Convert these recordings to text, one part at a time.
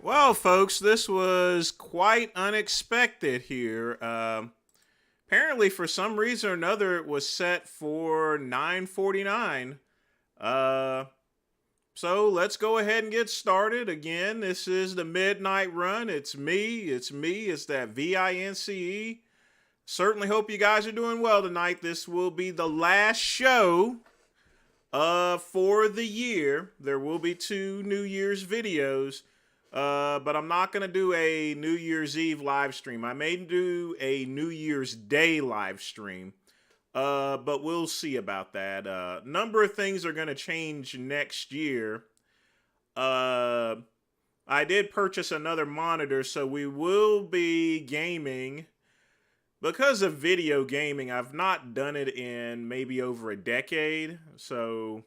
Well, folks, this was quite unexpected here. Apparently, for some reason or another, it was set for 9:49. Uh, so let's go ahead and get started. Again, this is the Midnight Run. It's me. It's me. It's that VINCE. Certainly hope you guys are doing well tonight. This will be the last show for the year. There will be two New Year's videos. But I'm not going to do a New Year's Eve live stream. I may do a New Year's Day live stream. But we'll see about that. Number of things are going to change next year. Uh, I did purchase another monitor, so we will be gaming. Because of video gaming, I've not done it in maybe over a decade. So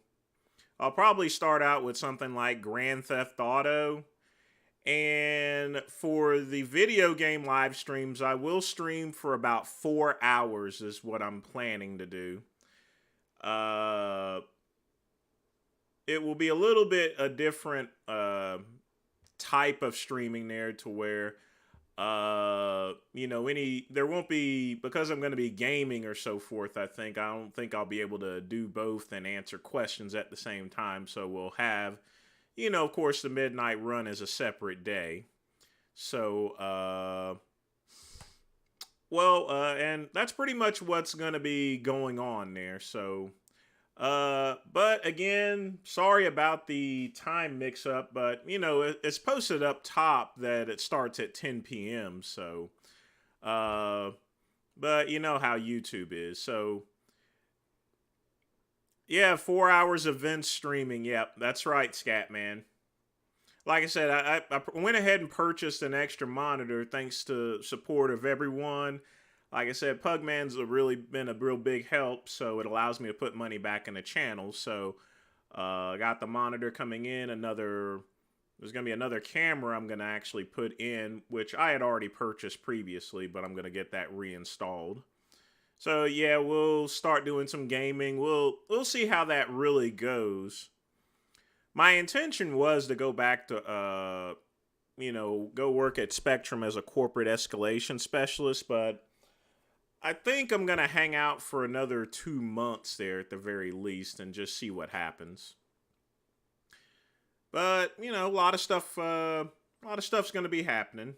I'll probably start out with something like Grand Theft Auto. And for the video game live streams, I will stream for about 4 hours is what I'm planning to do. It will be a little bit a different type of streaming there to where, there won't be, because I'm going to be gaming or so forth, I don't think I'll be able to do both and answer questions at the same time. So we'll have, of course, the Midnight Run is a separate day. So, and that's pretty much what's going to be going on there. So, but again, sorry about the time mix up, but, it's posted up top that it starts at 10 p.m. So, but you know how YouTube is. So, yeah, 4 hours of Vince streaming. Yep, that's right, Scatman. Like I said, I went ahead and purchased an extra monitor thanks to support of everyone. Like I said, Pugman's really been a real big help, so it allows me to put money back in the channel. So I got the monitor coming in. There's going to be another camera I'm going to actually put in, which I had already purchased previously, but I'm going to get that reinstalled. So yeah, we'll start doing some gaming. We'll see how that really goes. My intention was to go back to go work at Spectrum as a corporate escalation specialist, but I think I'm gonna hang out for another 2 months there at the very least and just see what happens. But a lot of stuff's gonna be happening.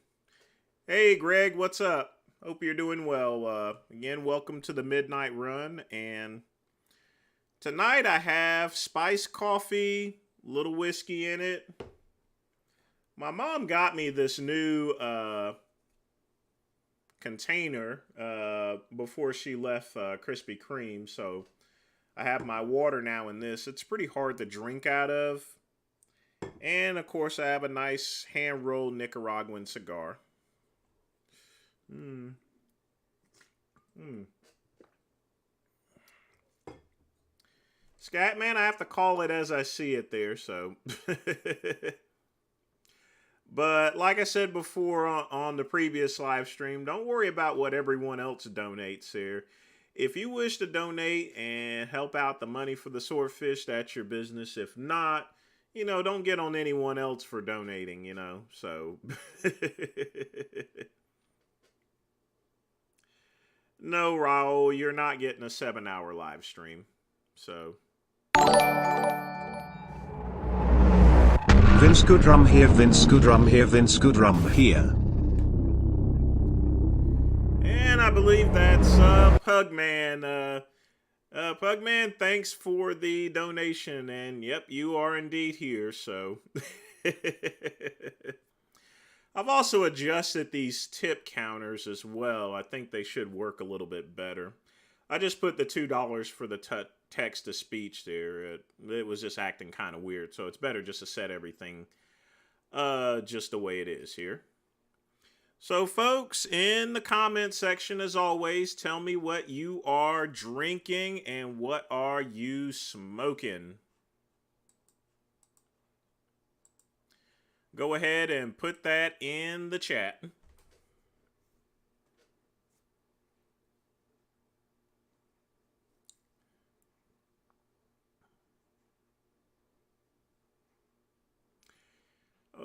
Hey, Greg, what's up? Hope you're doing well. Again, welcome to the Midnight Run. And tonight I have spiced coffee, little whiskey in it. My mom got me this new container before she left Krispy Kreme. So I have my water now in this. It's pretty hard to drink out of. And of course, I have a nice hand-rolled Nicaraguan cigar. Scatman, I have to call it as I see it there, so. But like I said before on the previous live stream, don't worry about what everyone else donates here. If you wish to donate and help out the money for the swordfish, that's your business. If not, don't get on anyone else for donating, so. No, Raul, you're not getting a 7-hour live stream. So. Vince Goodrum here, Vince Goodrum here, Vince Goodrum here. And I believe that's Pugman. Pugman, thanks for the donation. And yep, you are indeed here, so. I've also adjusted these tip counters as well. I think they should work a little bit better. I just put the $2 for the text-to-speech there. It was just acting kind of weird, so it's better just to set everything just the way it is here. So, folks, in the comment section, as always, tell me what you are drinking and what are you smoking. Go ahead and put that in the chat.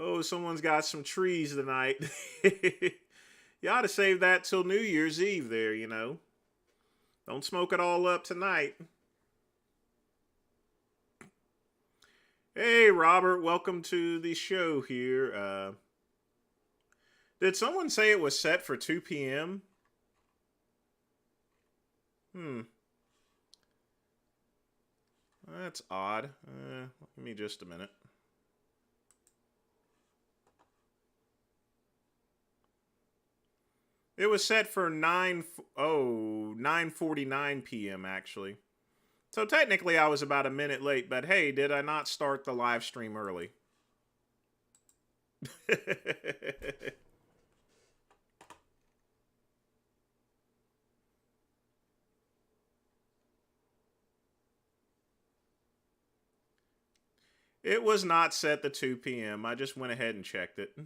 Oh, someone's got some trees tonight. You ought to save that till New Year's Eve there, you know. Don't smoke it all up tonight. Hey, Robert, welcome to the show here. Did someone say it was set for 2 p.m.? That's odd. Give me just a minute. It was set for 9:49 p.m. actually. So technically I was about a minute late, but hey, did I not start the live stream early? It was not set to 2 p.m. I just went ahead and checked it.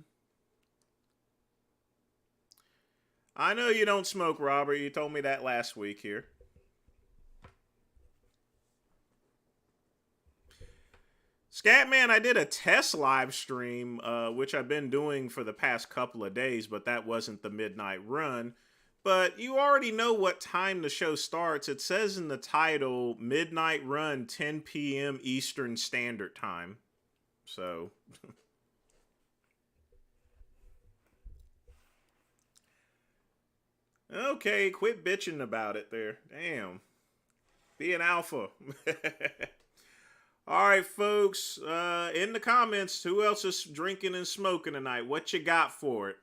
I know you don't smoke, Robert. You told me that last week here. Scatman, I did a test live stream, which I've been doing for the past couple of days, but that wasn't the midnight run. But you already know what time the show starts. It says in the title, Midnight Run, 10 p.m. Eastern Standard Time. So... Okay, quit bitching about it there. Damn. Be an alpha. All right, folks. In the comments, who else is drinking and smoking tonight? What you got for it?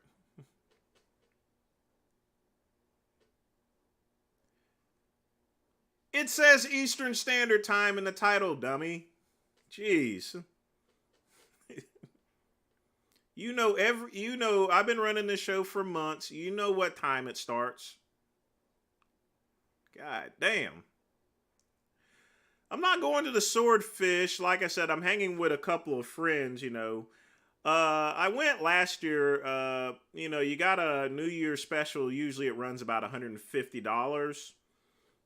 It says Eastern Standard Time in the title, dummy. Jeez. You know I've been running this show for months. You know what time it starts. God damn. I'm not going to the Swordfish. Like I said, I'm hanging with a couple of friends, you know. I went last year. You know, you got a New Year's special. Usually it runs about $150.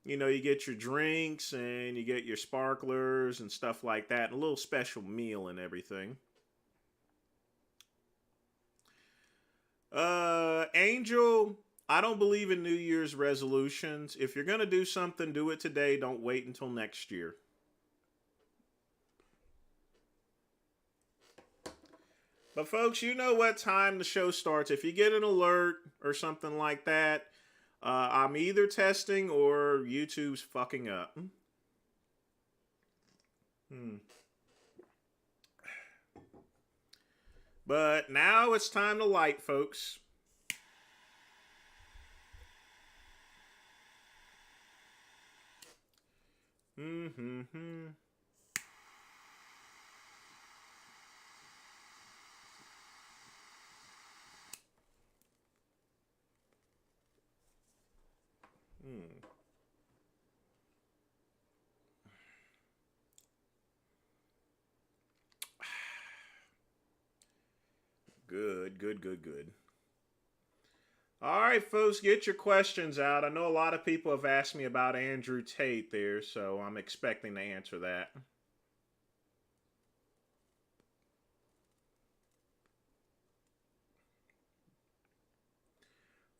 You know, you get your drinks and you get your sparklers and stuff like that. And a little special meal and everything. Angel, I don't believe in New Year's resolutions. If you're going to do something, do it today. Don't wait until next year. But folks, you know what time the show starts. If you get an alert or something like that, I'm either testing or YouTube's fucking up. But now it's time to light, folks. Good. All right, folks, get your questions out. I know a lot of people have asked me about Andrew Tate there, so I'm expecting to answer that.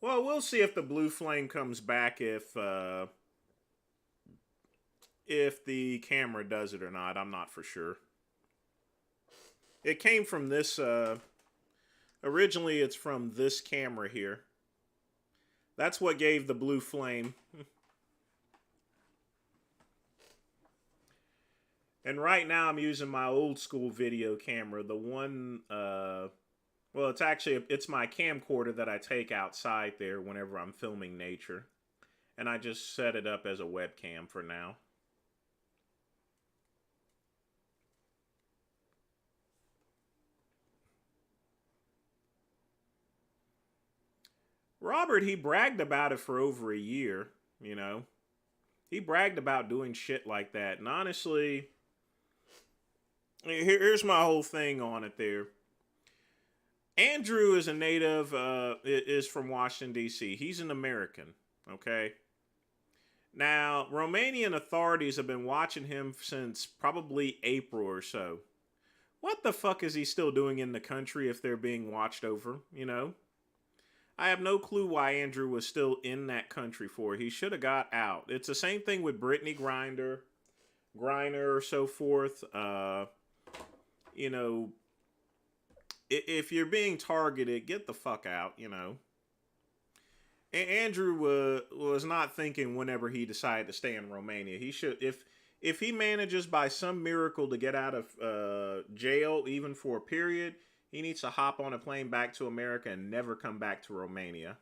Well, we'll see if the blue flame comes back if the camera does it or not. I'm not for sure. It came from this, originally it's from this camera here. That's what gave the blue flame. And right now I'm using my old school video camera. The one, well, it's my camcorder that I take outside there whenever I'm filming nature. And I just set it up as a webcam for now. Robert, he bragged about it for over a year, you know. He bragged about doing shit like that. And honestly, here's my whole thing on it there. Andrew is a native, is from Washington, D.C. He's an American, okay? Now, Romanian authorities have been watching him since probably April or so. What the fuck is he still doing in the country if they're being watched over, you know? I have no clue why Andrew was still in that country for. He should have got out. It's the same thing with Brittany Griner, or so forth. You know, if you're being targeted, get the fuck out, you know. Andrew was not thinking whenever he decided to stay in Romania. He should, if he manages by some miracle to get out of jail, even for a period, he needs to hop on a plane back to America and never come back to Romania.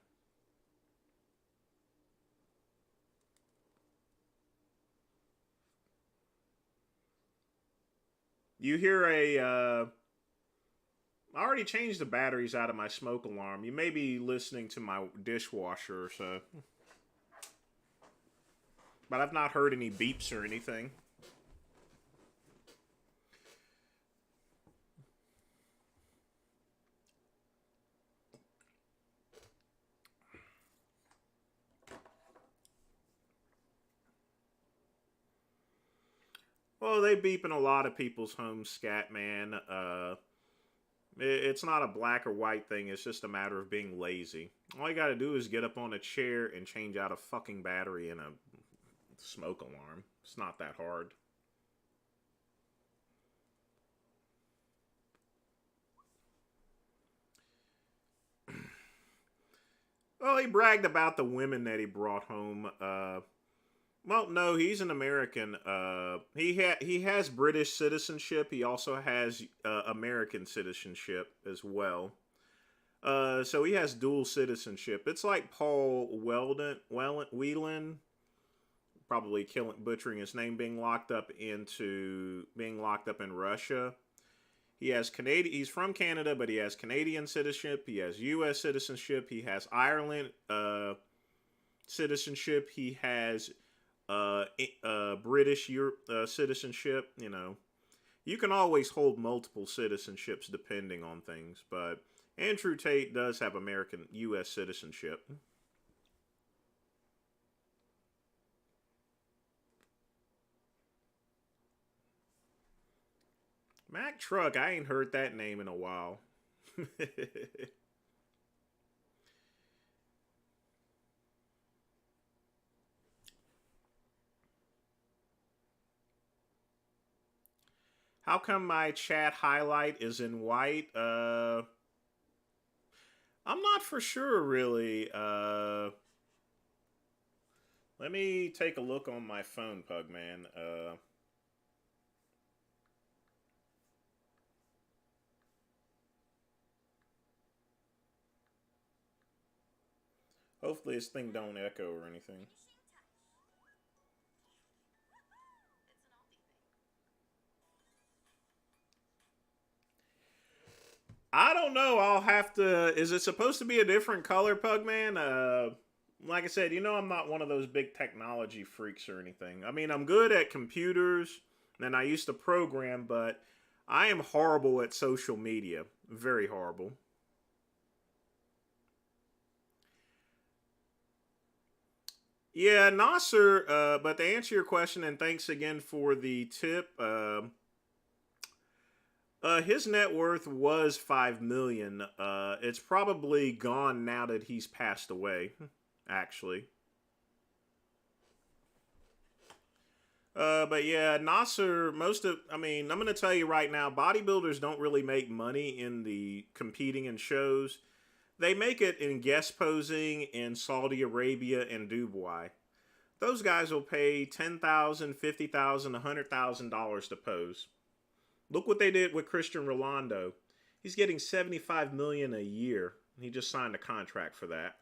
You hear I already changed the batteries out of my smoke alarm. You may be listening to my dishwasher or so. But I've not heard any beeps or anything. Well, they beep in a lot of people's homes, Scat Man. It's not a black or white thing. It's just a matter of being lazy. All you gotta do is get up on a chair and change out a fucking battery in a smoke alarm. It's not that hard. Well, he bragged about the women that he brought home. Well, no, he's an American. He has British citizenship. He also has American citizenship as well. So he has dual citizenship. It's like Paul Whelan, probably butchering his name, being locked up in Russia. He has Canadian. He's from Canada, but he has Canadian citizenship. He has U.S. citizenship. He has Ireland citizenship. He has British citizenship. You know, you can always hold multiple citizenships depending on things, but Andrew Tate does have American U.S. citizenship. Mack Truck, I ain't heard that name in a while. How come my chat highlight is in white? I'm not for sure, really. Let me take a look on my phone, Pugman. Hopefully this thing don't echo or anything. I don't know. I'll have to. Is it supposed to be a different color, Pugman? Like I said, you know, I'm not one of those big technology freaks or anything. I mean, I'm good at computers, and I used to program, but I am horrible at social media. Very horrible. Yeah, Nasser. But to answer your question, and thanks again for the tip. His net worth was 5 million. It's probably gone now that he's passed away. Actually, but yeah, Nasser. I mean, I'm gonna tell you right now, bodybuilders don't really make money in the competing in shows. They make it in guest posing in Saudi Arabia and Dubai. Those guys will pay 10,000, 50,000, $100,000 to pose. Look what they did with Christian Rolando. He's getting 75 million a year. He just signed a contract for that.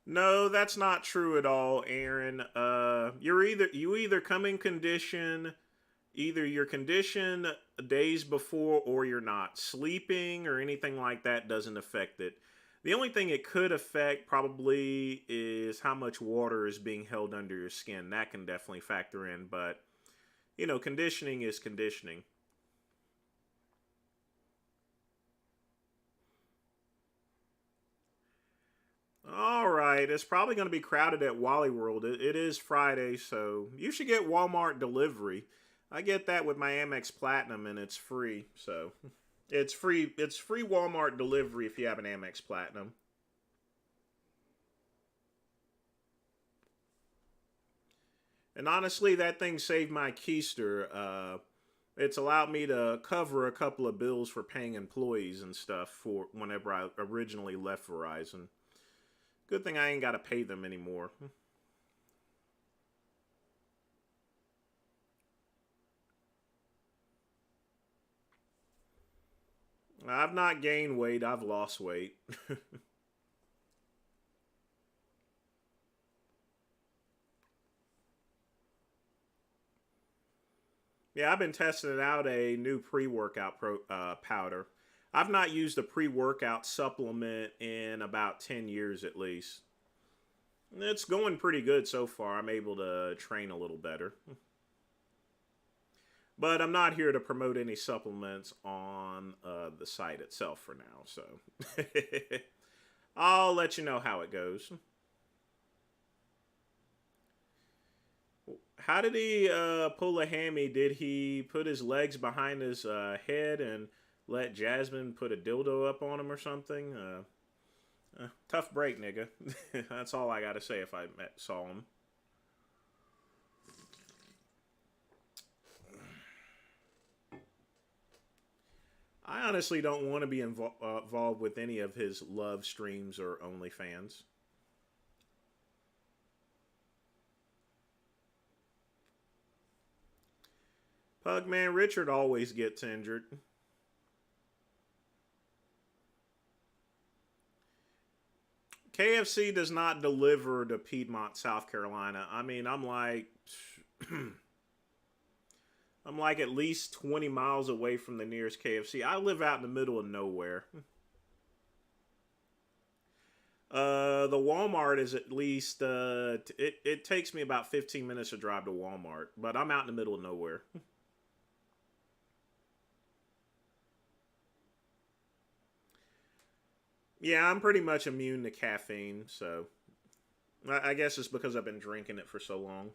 No, that's not true at all, Aaron. You either come in condition, either you're conditioned days before or you're not. Sleeping or anything like that doesn't affect it. The only thing it could affect probably is how much water is being held under your skin. That can definitely factor in, but you know, conditioning is conditioning. right. It's probably going to be crowded at Wally World. It is Friday, so you should get Walmart delivery. I get that with my Amex Platinum, and it's free. So it's free. It's free Walmart delivery if you have an Amex Platinum. And honestly, that thing saved my keister. It's allowed me to cover a couple of bills for paying employees and stuff for whenever I originally left Verizon. Good thing I ain't got to pay them anymore. I've not gained weight, I've lost weight. Yeah, I've been testing out a new pre-workout powder. I've not used a pre-workout supplement in about 10 years at least. It's going pretty good so far. I'm able to train a little better. But I'm not here to promote any supplements on the site itself for now, so I'll let you know how it goes. How did he pull a hammy? Did he put his legs behind his head and let Jasmine put a dildo up on him or something? Tough break, nigga. That's all I gotta say if I saw him. I honestly don't want to be involved with any of his love streams or OnlyFans. Pugman Richard always gets injured. KFC does not deliver to Piedmont, South Carolina. I mean, I'm like I'm like at least 20 miles away from the nearest KFC. I live out in the middle of nowhere. The Walmart is at least it takes me about 15 minutes to drive to Walmart, but I'm out in the middle of nowhere. Yeah, I'm pretty much immune to caffeine, so I guess it's because I've been drinking it for so long.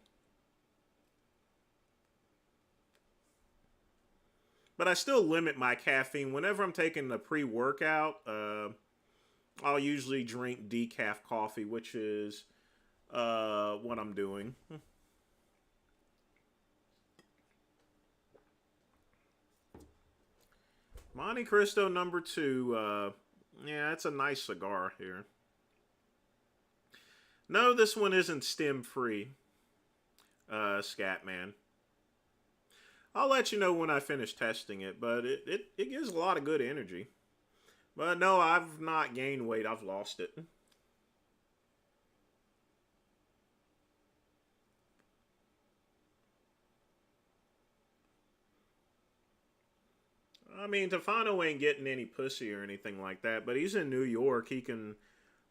But I still limit my caffeine. Whenever I'm taking a pre-workout, I'll usually drink decaf coffee, which is what I'm doing. Monte Cristo number 2. Yeah, it's a nice cigar here. No, this one isn't stem free, Scatman. I'll let you know when I finish testing it, but it gives a lot of good energy. But no, I've not gained weight, I've lost it. I mean, Tefano ain't getting any pussy or anything like that, but he's in New York. He can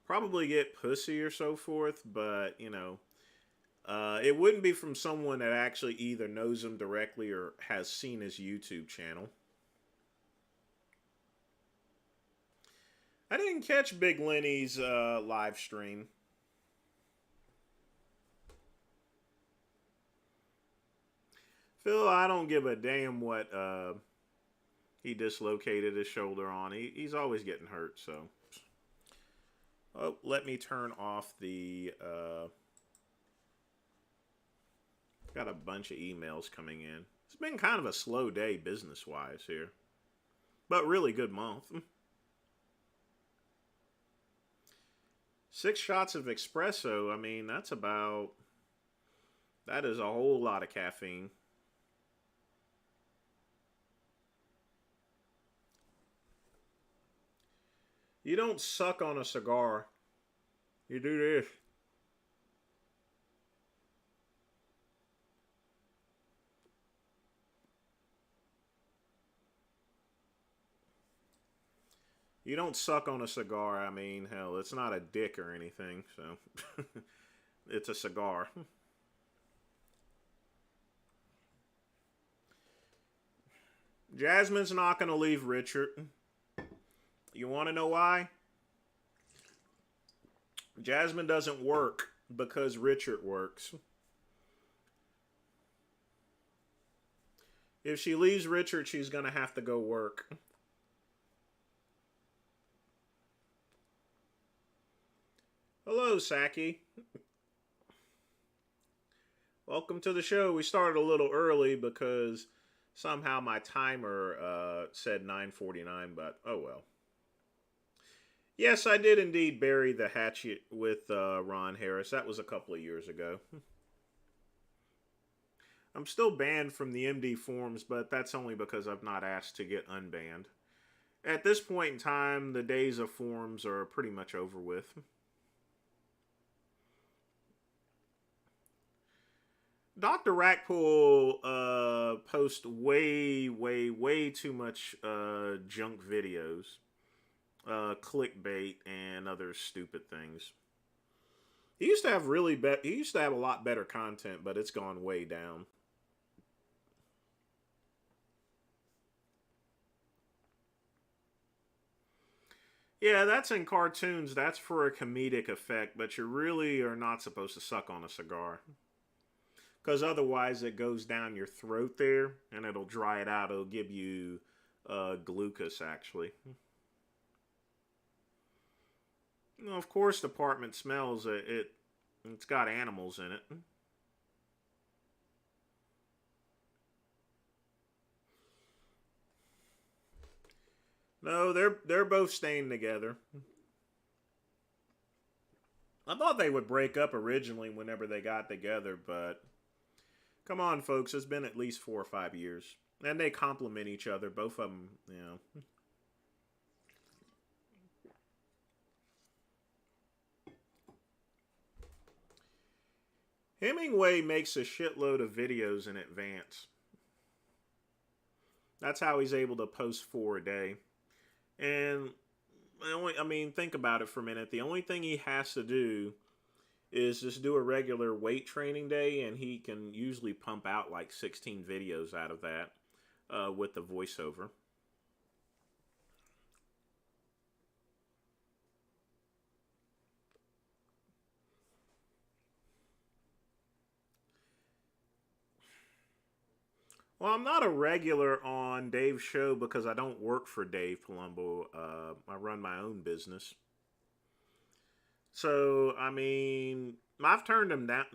probably get pussy or so forth, but, you know, it wouldn't be from someone that actually either knows him directly or has seen his YouTube channel. I didn't catch Big Lenny's live stream. Phil, I don't give a damn what he dislocated his shoulder on. He's always getting hurt, so. Oh, let me turn off the. Got a bunch of emails coming in. It's been kind of a slow day business wise here, but really good month. 6 shots of espresso. I mean, that's about. That is a whole lot of caffeine. You don't suck on a cigar. You do this. You don't suck on a cigar. I mean, hell, it's not a dick or anything, so. It's a cigar. Jasmine's not going to leave Richard. You want to know why? Jasmine doesn't work because Richard works. If she leaves Richard, she's going to have to go work. Hello, Saki. Welcome to the show. We started a little early because somehow my timer said 9:49, but oh well. Yes, I did indeed bury the hatchet with Ron Harris. That was a couple of years ago. I'm still banned from the MD forums, but that's only because I've not asked to get unbanned. At this point in time, the days of forums are pretty much over with. Dr. Rackpool posts way too much junk videos, clickbait, and other stupid things. He used to have he used to have a lot better content, but it's gone way down. Yeah, that's in cartoons. That's for a comedic effect, but you really are not supposed to suck on a cigar. Because otherwise it goes down your throat there, and it'll dry it out. It'll give you glucose, actually. Well, of course, the apartment smells. It's got animals in it. No, they're both staying together. I thought they would break up originally whenever they got together, but come on, folks, it's been at least 4 or 5 years, and they complement each other. Both of them, you know. Hemingway makes a shitload of videos in advance. That's how he's able to post 4 a day. And think about it for a minute. The only thing he has to do is just do a regular weight training day, and he can usually pump out like 16 videos out of that with the voiceover. Well, I'm not a regular on Dave's show because I don't work for Dave Palumbo. I run my own business. So, I've turned him down.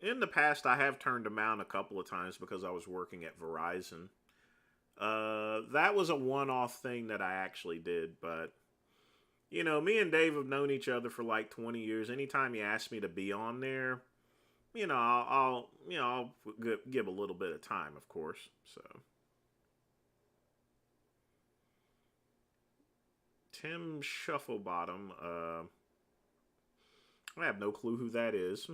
In the past, I have turned him down a couple of times because I was working at Verizon. That was a one-off thing that I actually did, but me and Dave have known each other for like 20 years. Anytime he asks me to be on there, I'll give a little bit of time, of course. So, Tim Shufflebottom, I have no clue who that is.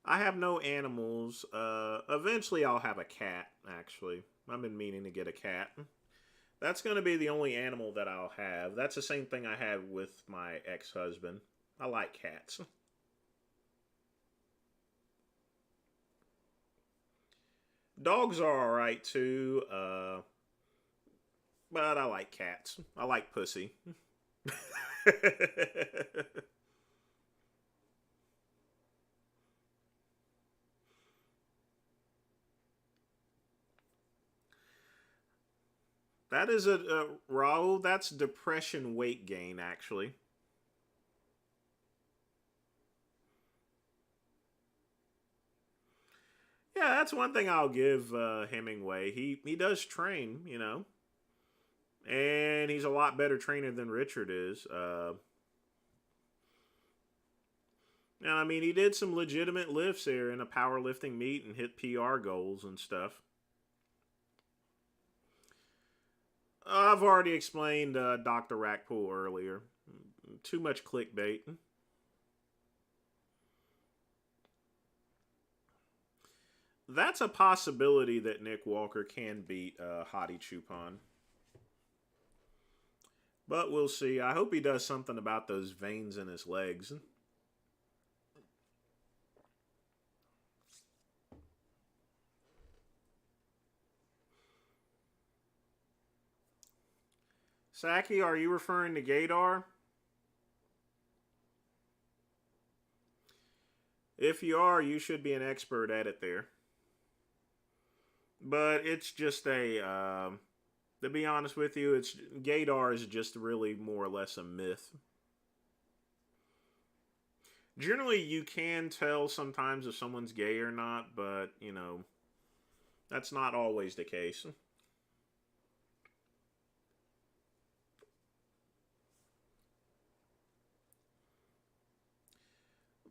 I have no animals. Eventually, I'll have a cat, actually. I've been meaning to get a cat. That's going to be the only animal that I'll have. That's the same thing I had with my ex-husband. I like cats. Dogs are alright, too. But I like cats. I like pussy. That is Raul, that's depression weight gain, actually. Yeah, that's one thing I'll give Hemingway. He does train, and he's a lot better trainer than Richard is. And he did some legitimate lifts there in a powerlifting meet and hit PR goals and stuff. I've already explained Dr. Rackpool earlier. Too much clickbait. That's a possibility that Nick Walker can beat Hottie Chupon. But we'll see. I hope he does something about those veins in his legs. Saki, are you referring to gaydar? If you are, you should be an expert at it there. But it's just to be honest with you, it's gaydar is just really more or less a myth. Generally, you can tell sometimes if someone's gay or not, but that's not always the case.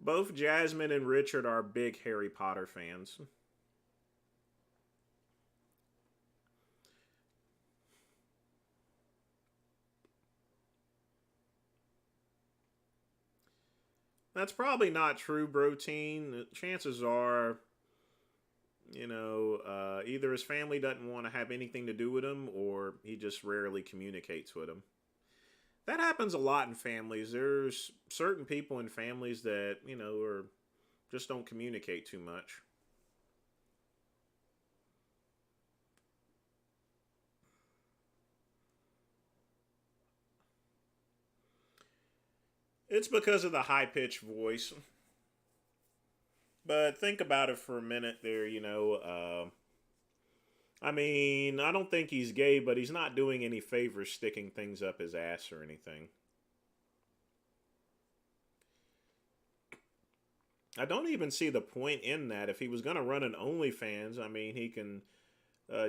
Both Jasmine and Richard are big Harry Potter fans. That's probably not true, Broteen. Chances are, either his family doesn't want to have anything to do with him or he just rarely communicates with him. That happens a lot in families. There's certain people in families that, are just don't communicate too much. It's because of the high pitched voice. But think about it for a minute there, I mean, I don't think he's gay, but he's not doing any favors sticking things up his ass or anything. I don't even see the point in that. If he was going to run an OnlyFans, I mean, he can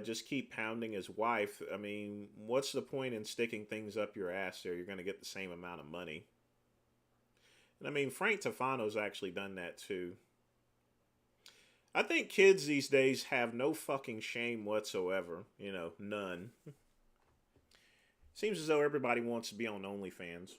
just keep pounding his wife. I mean, what's the point in sticking things up your ass there? You're going to get the same amount of money. And I mean, Frank Tofano's actually done that too. I think kids these days have no fucking shame whatsoever. None. Seems as though everybody wants to be on OnlyFans.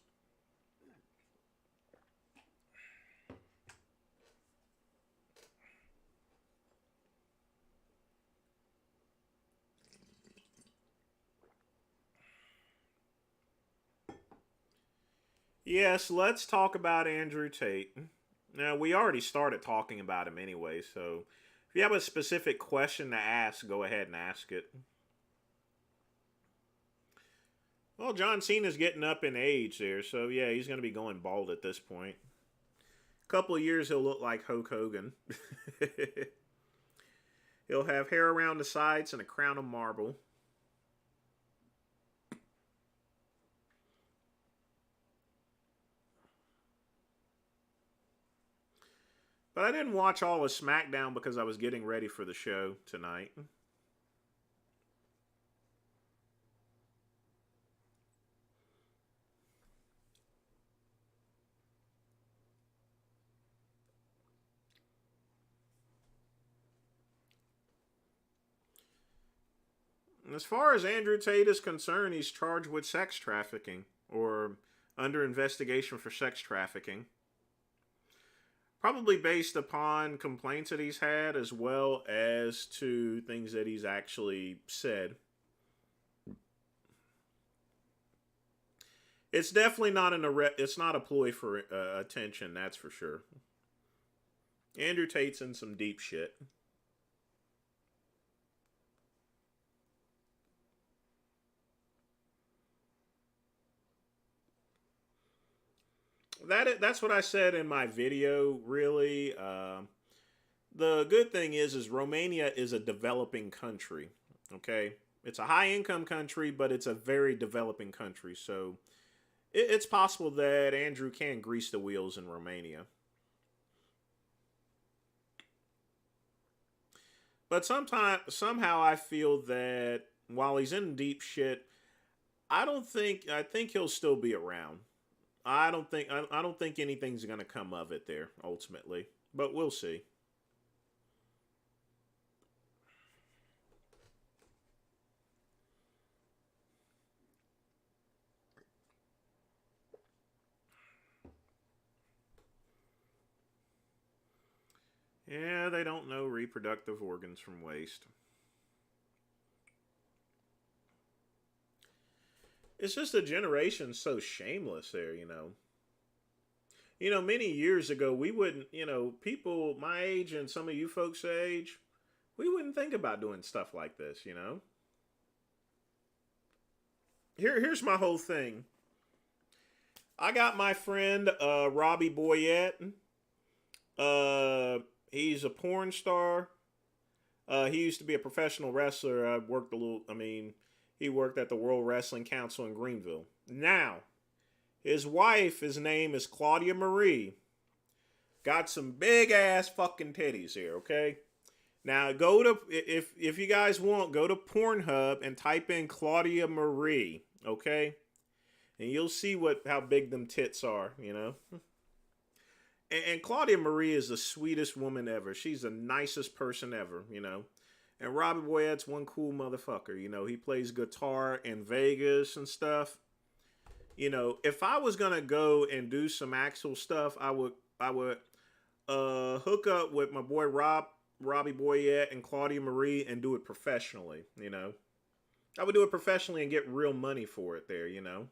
Yes, let's talk about Andrew Tate. Now, we already started talking about him anyway, so if you have a specific question to ask, go ahead and ask it. Well, John Cena's getting up in age there, so yeah, he's going to be going bald at this point. A couple of years, he'll look like Hulk Hogan. He'll have hair around the sides and a crown of marble. But I didn't watch all of SmackDown because I was getting ready for the show tonight. As far as Andrew Tate is concerned, he's charged with sex trafficking or under investigation for sex trafficking. Probably based upon complaints that he's had as well as to things that he's actually said. It's definitely not it's not a ploy for attention, that's for sure. Andrew Tate's in some deep shit. That's what I said in my video. Really, the good thing is Romania is a developing country. Okay, it's a high income country, but it's a very developing country. So it's possible that Andrew can grease the wheels in Romania. But somehow I feel that while he's in deep shit, I think he'll still be around. I don't think anything's gonna come of it there ultimately, but we'll see. Yeah, they don't know reproductive organs from waste. It's just a generation so shameless there, many years ago, we wouldn't, people my age and some of you folks' age, we wouldn't think about doing stuff like this. here's my whole thing. I got my friend Robbie Boyette. He's a porn star. He used to be a professional wrestler. I worked a little. I mean, he worked at the World Wrestling Council in Greenville. Now, his wife, his name is Claudia Marie. Got some big ass fucking titties here. Okay. Now go to if you guys want, go to Pornhub and type in Claudia Marie. Okay. And you'll see how big them tits are. You know. And Claudia Marie is the sweetest woman ever. She's the nicest person ever, you know. And Robbie Boyette's one cool motherfucker. You know, he plays guitar in Vegas and stuff. You know, if I was gonna go and do some actual stuff, I would hook up with my boy Robbie Boyette and Claudia Marie and do it professionally, you know. I would do it professionally and get real money for it there, you know.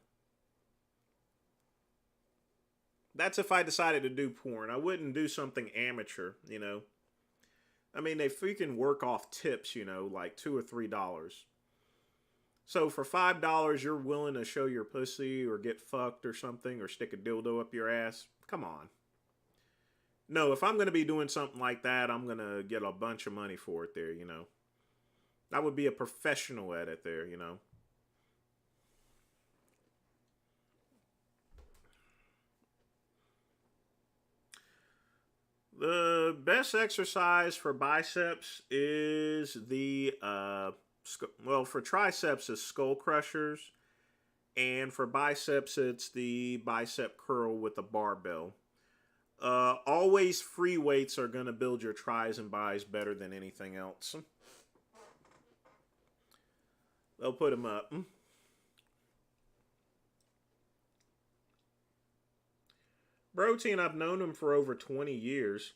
That's if I decided to do porn. I wouldn't do something amateur, you know. I mean, they freaking work off tips, you know, like $2 or $3. So for $5, you're willing to show your pussy or get fucked or something or stick a dildo up your ass? Come on. No, if I'm going to be doing something like that, I'm going to get a bunch of money for it there, you know. I would be a professional at it there, you know. The best exercise for biceps is for triceps is skull crushers, and for biceps it's the bicep curl with a barbell. Always free weights are going to build your tris and bis better than anything else. They'll put them up. Protein, I've known him for over 20 years.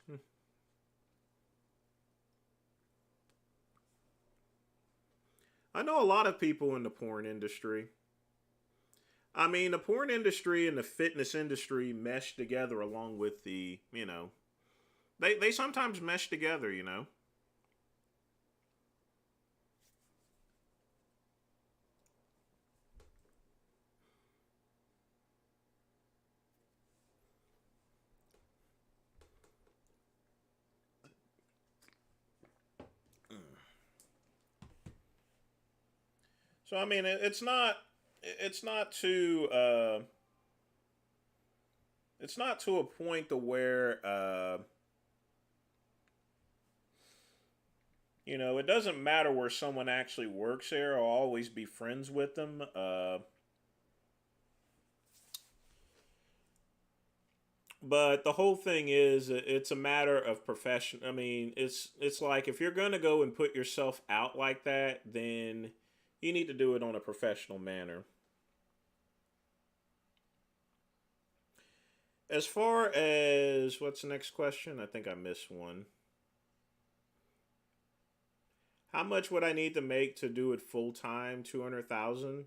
I know a lot of people in the porn industry. I mean, the porn industry and the fitness industry mesh together along with the, you know, they sometimes mesh together, you know. So I mean, it's not to a point to where you know, it doesn't matter where someone actually works there. I'll always be friends with them. But the whole thing is, it's a matter of profession. I mean, it's like if you're gonna go and put yourself out like that, then you need to do it on a professional manner. As far as what's the next question? I think I missed one. How much would I need to make to do it full time? 200,000.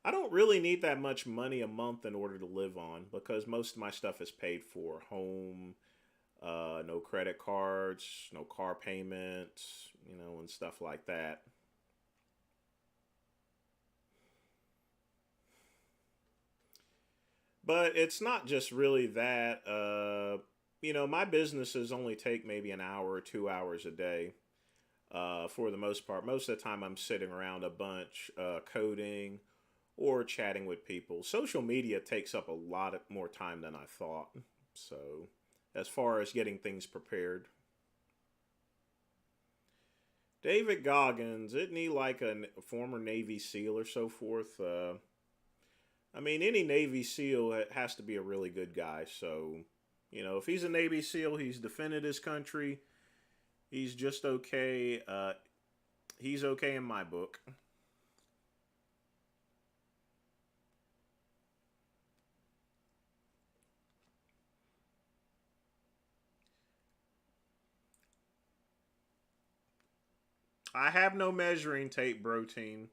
I don't really need that much money a month in order to live on because most of my stuff is paid for. Home, no credit cards, no car payments, you know, and stuff like that. But it's not just really that. You know, my businesses only take maybe an hour or 2 hours a day for the most part. Most of the time, I'm sitting around a bunch coding or chatting with people. Social media takes up a lot more time than I thought. So, as far as getting things prepared, David Goggins, isn't he like a former Navy SEAL or so forth? I mean, any Navy SEAL has to be a really good guy. So, you know, if he's a Navy SEAL, he's defended his country. He's just okay. He's okay in my book. I have no measuring tape, protein,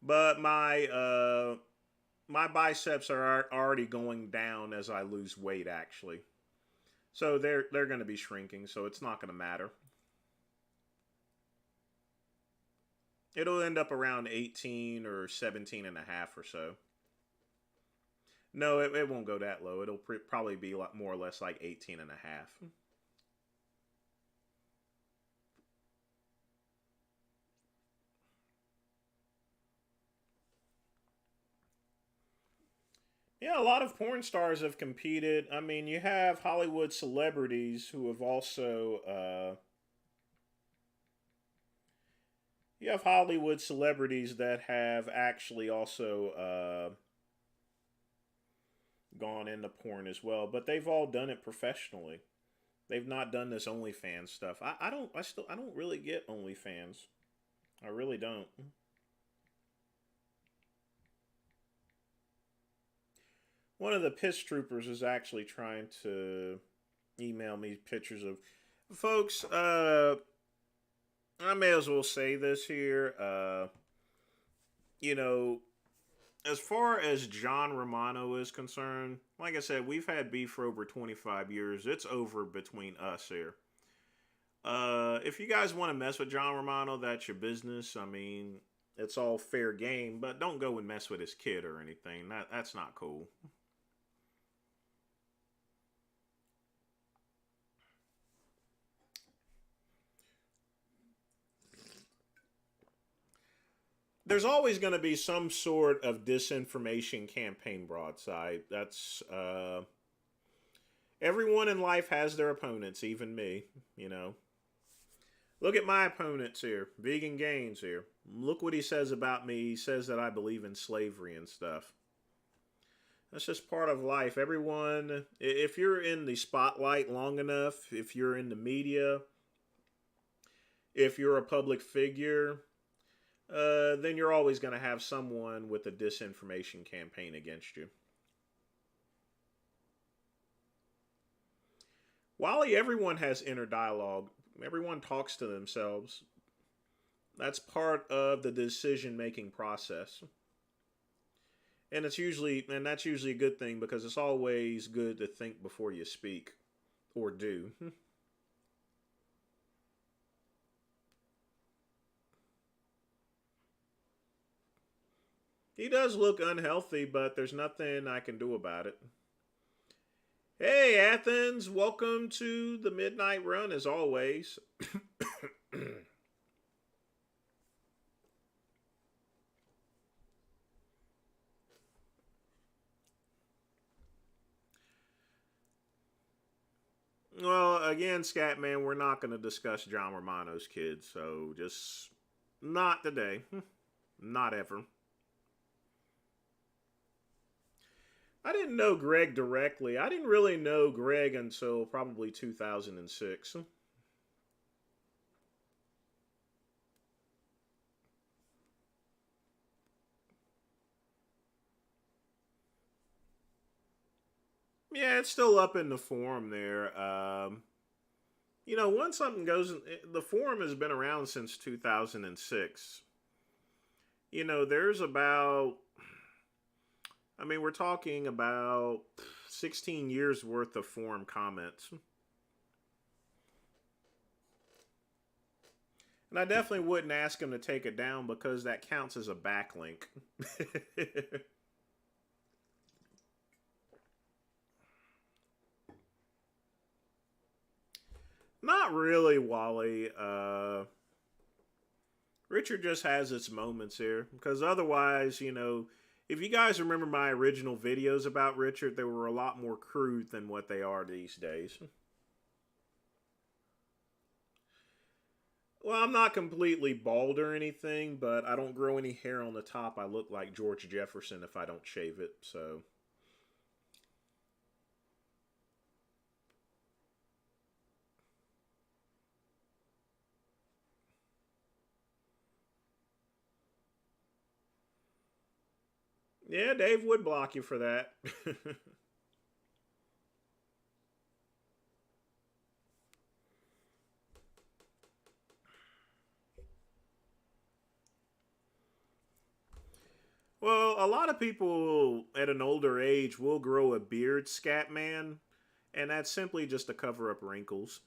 but my biceps are already going down as I lose weight. Actually, so they're going to be shrinking. So it's not going to matter. It'll end up around 18 or 17 and a half or so. No, it won't go that low. It'll probably be a lot more or less like 18 and a half. Yeah, a lot of porn stars have competed. I mean, you have Hollywood celebrities who have also you have Hollywood celebrities that have actually also gone into porn as well, but they've all done it professionally. They've not done this OnlyFans stuff. I don't really get OnlyFans. I really don't. One of the piss troopers is actually trying to email me pictures of folks. I may as well say this here. You know, as far as John Romano is concerned, like I said, we've had beef for over 25 years. It's over between us here. If you guys want to mess with John Romano, that's your business. I mean, it's all fair game, but don't go and mess with his kid or anything. That's not cool. There's always going to be some sort of disinformation campaign broadside. That's everyone in life has their opponents, even me. You know, look at my opponents here, Vegan Gains here. Look what he says about me. He says that I believe in slavery and stuff. That's just part of life. Everyone, if you're in the spotlight long enough, if you're in the media, if you're a public figure, then you're always going to have someone with a disinformation campaign against you. Wally, everyone has inner dialogue. Everyone talks to themselves. That's part of the decision making process. And that's usually a good thing because it's always good to think before you speak or do. He does look unhealthy, but there's nothing I can do about it. Hey, Athens, welcome to the Midnight Run as always. Well, again, Scatman, we're not going to discuss John Romano's kids, so just not today. Not ever. I didn't know Greg directly. I didn't really know Greg until probably 2006. Yeah, it's still up in the forum there. Once something goes, the forum has been around since 2006. There's about, I mean, we're talking about 16 years worth of forum comments. And I definitely wouldn't ask him to take it down because that counts as a backlink. Not really, Wally. Richard just has its moments here. Because otherwise, if you guys remember my original videos about Richard, they were a lot more crude than what they are these days. Well, I'm not completely bald or anything, but I don't grow any hair on the top. I look like George Jefferson if I don't shave it, so. Yeah, Dave would block you for that. Well, a lot of people at an older age will grow a beard, Scatman, and that's simply just to cover up wrinkles.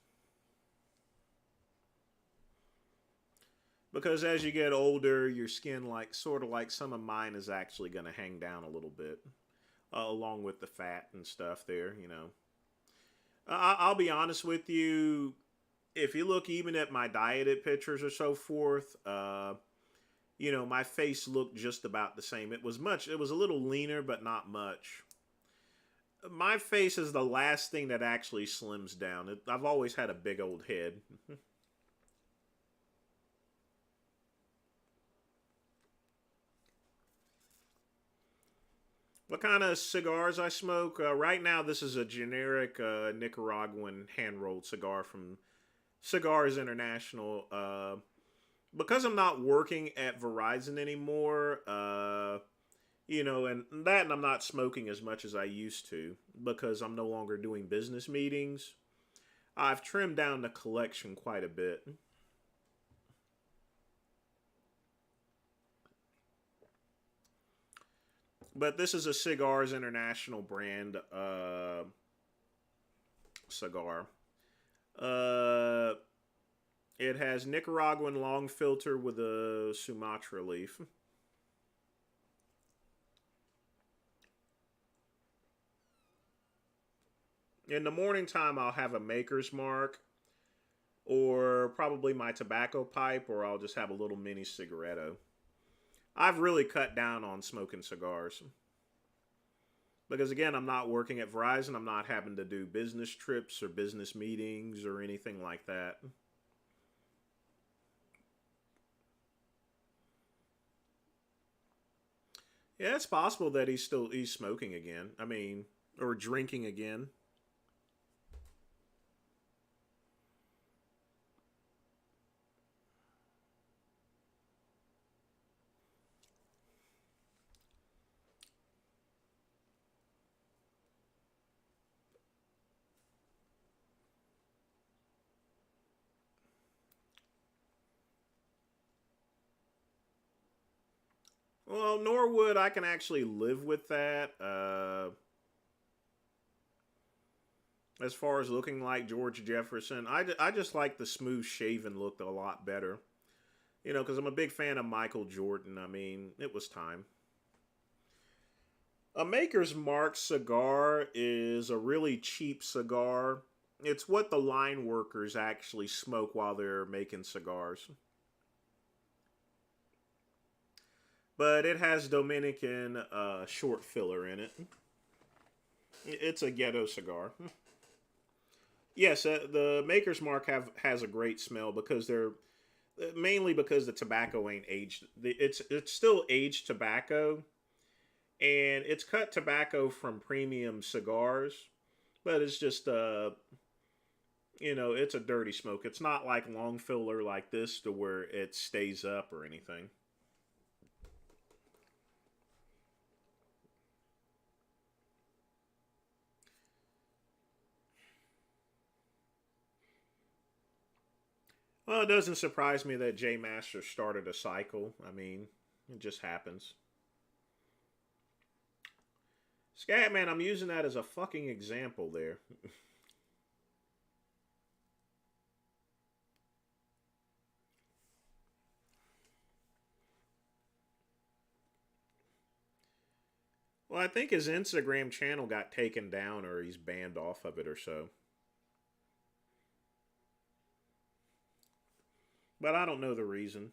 because as you get older, your skin, like sort of like some of mine, is actually going to hang down a little bit, along with the fat and stuff there. I'll be honest with you. If you look even at my dieted pictures or so forth, my face looked just about the same. It was a little leaner, but not much. My face is the last thing that actually slims down. I've always had a big old head. What kind of cigars I smoke? Right now, this is a generic Nicaraguan hand rolled cigar from Cigars International. Because I'm not working at Verizon anymore, and I'm not smoking as much as I used to because I'm no longer doing business meetings. I've trimmed down the collection quite a bit. But this is a Cigars International brand cigar. Uh, it has Nicaraguan long filter with a Sumatra leaf. In the morning time, I'll have a maker's mark, or probably my tobacco pipe, or I'll just have a little mini cigaretto. I've really cut down on smoking cigars. Because again, I'm not working at Verizon. I'm not having to do business trips or business meetings or anything like that. Yeah, it's possible that he's smoking again. I mean, or drinking again. Well, Norwood, I can actually live with that. As far as looking like George Jefferson, I just like the smooth shaven look a lot better. Because I'm a big fan of Michael Jordan. I mean, it was time. A Maker's Mark cigar is a really cheap cigar. It's what the line workers actually smoke while they're making cigars. But it has Dominican short filler in it. It's a ghetto cigar. Yes, the Maker's Mark has a great smell because they're mainly because the tobacco ain't aged. It's still aged tobacco, and it's cut tobacco from premium cigars, but it's just it's a dirty smoke. It's not like long filler like this to where it stays up or anything. Well, it doesn't surprise me that J Master started a cycle. I mean, it just happens. Scatman, I'm using that as a fucking example there. Well, I think his Instagram channel got taken down or he's banned off of it or so. But I don't know the reason.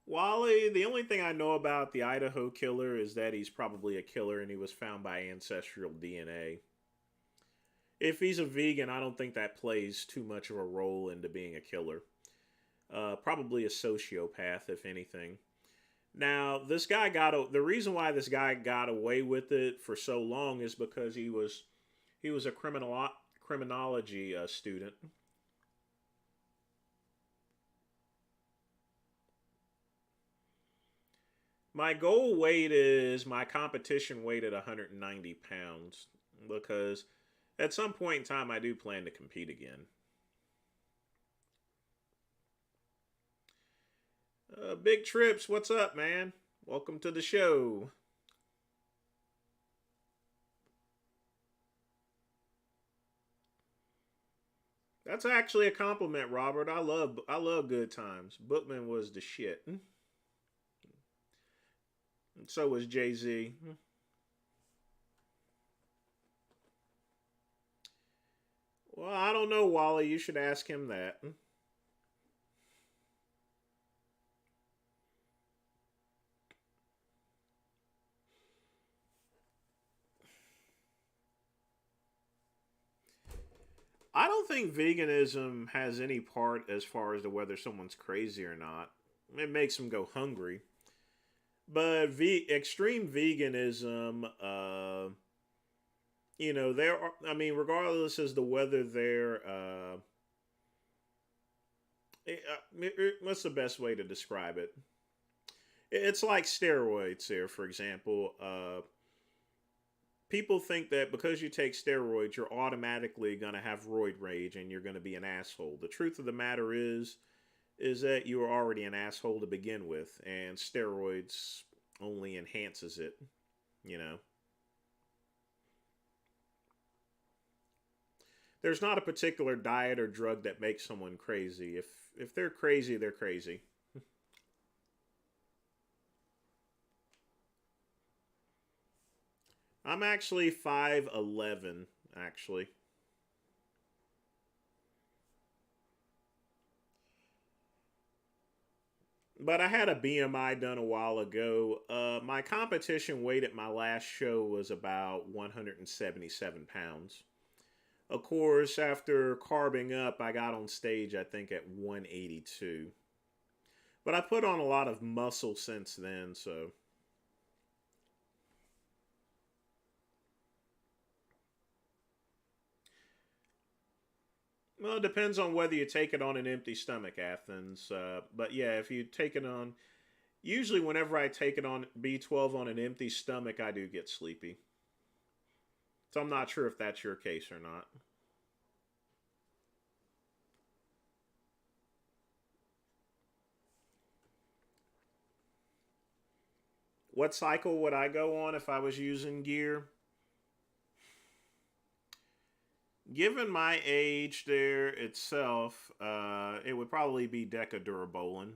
Wally, the only thing I know about the Idaho killer is that he's probably a killer and he was found by ancestral DNA. If he's a vegan, I don't think that plays too much of a role into being a killer. Probably a sociopath, if anything. Now, the reason why this guy got away with it for so long is because he was a criminology student. My goal weight is my competition weight at 190 pounds because at some point in time I do plan to compete again. Big Trips, what's up, man? Welcome to the show. That's actually a compliment, Robert. I love Good Times. Bookman was the shit. So was Jay-Z. Well, I don't know, Wally. You should ask him that. I don't think veganism has any part as far as to whether someone's crazy or not. It makes them go hungry. But extreme veganism, there are, I mean, regardless as to whether they're, what's the best way to describe it? It's like steroids here, for example. People think that because you take steroids, you're automatically going to have roid rage and you're going to be an asshole. The truth of the matter is that you are already an asshole to begin with, and steroids only enhances it, you know. There's not a particular diet or drug that makes someone crazy. If they're crazy, they're crazy. I'm actually 5'11", actually. But I had a BMI done a while ago. My competition weight at my last show was about 177 pounds. Of course, after carbing up, I got on stage, I think, at 182. But I put on a lot of muscle since then, so. Well, it depends on whether you take it on an empty stomach, Athens. But yeah, if you take it on. Usually, whenever I take it on B12 on an empty stomach, I do get sleepy. So I'm not sure if that's your case or not. What cycle would I go on if I was using gear? Given my age there itself, it would probably be Decadurabolin.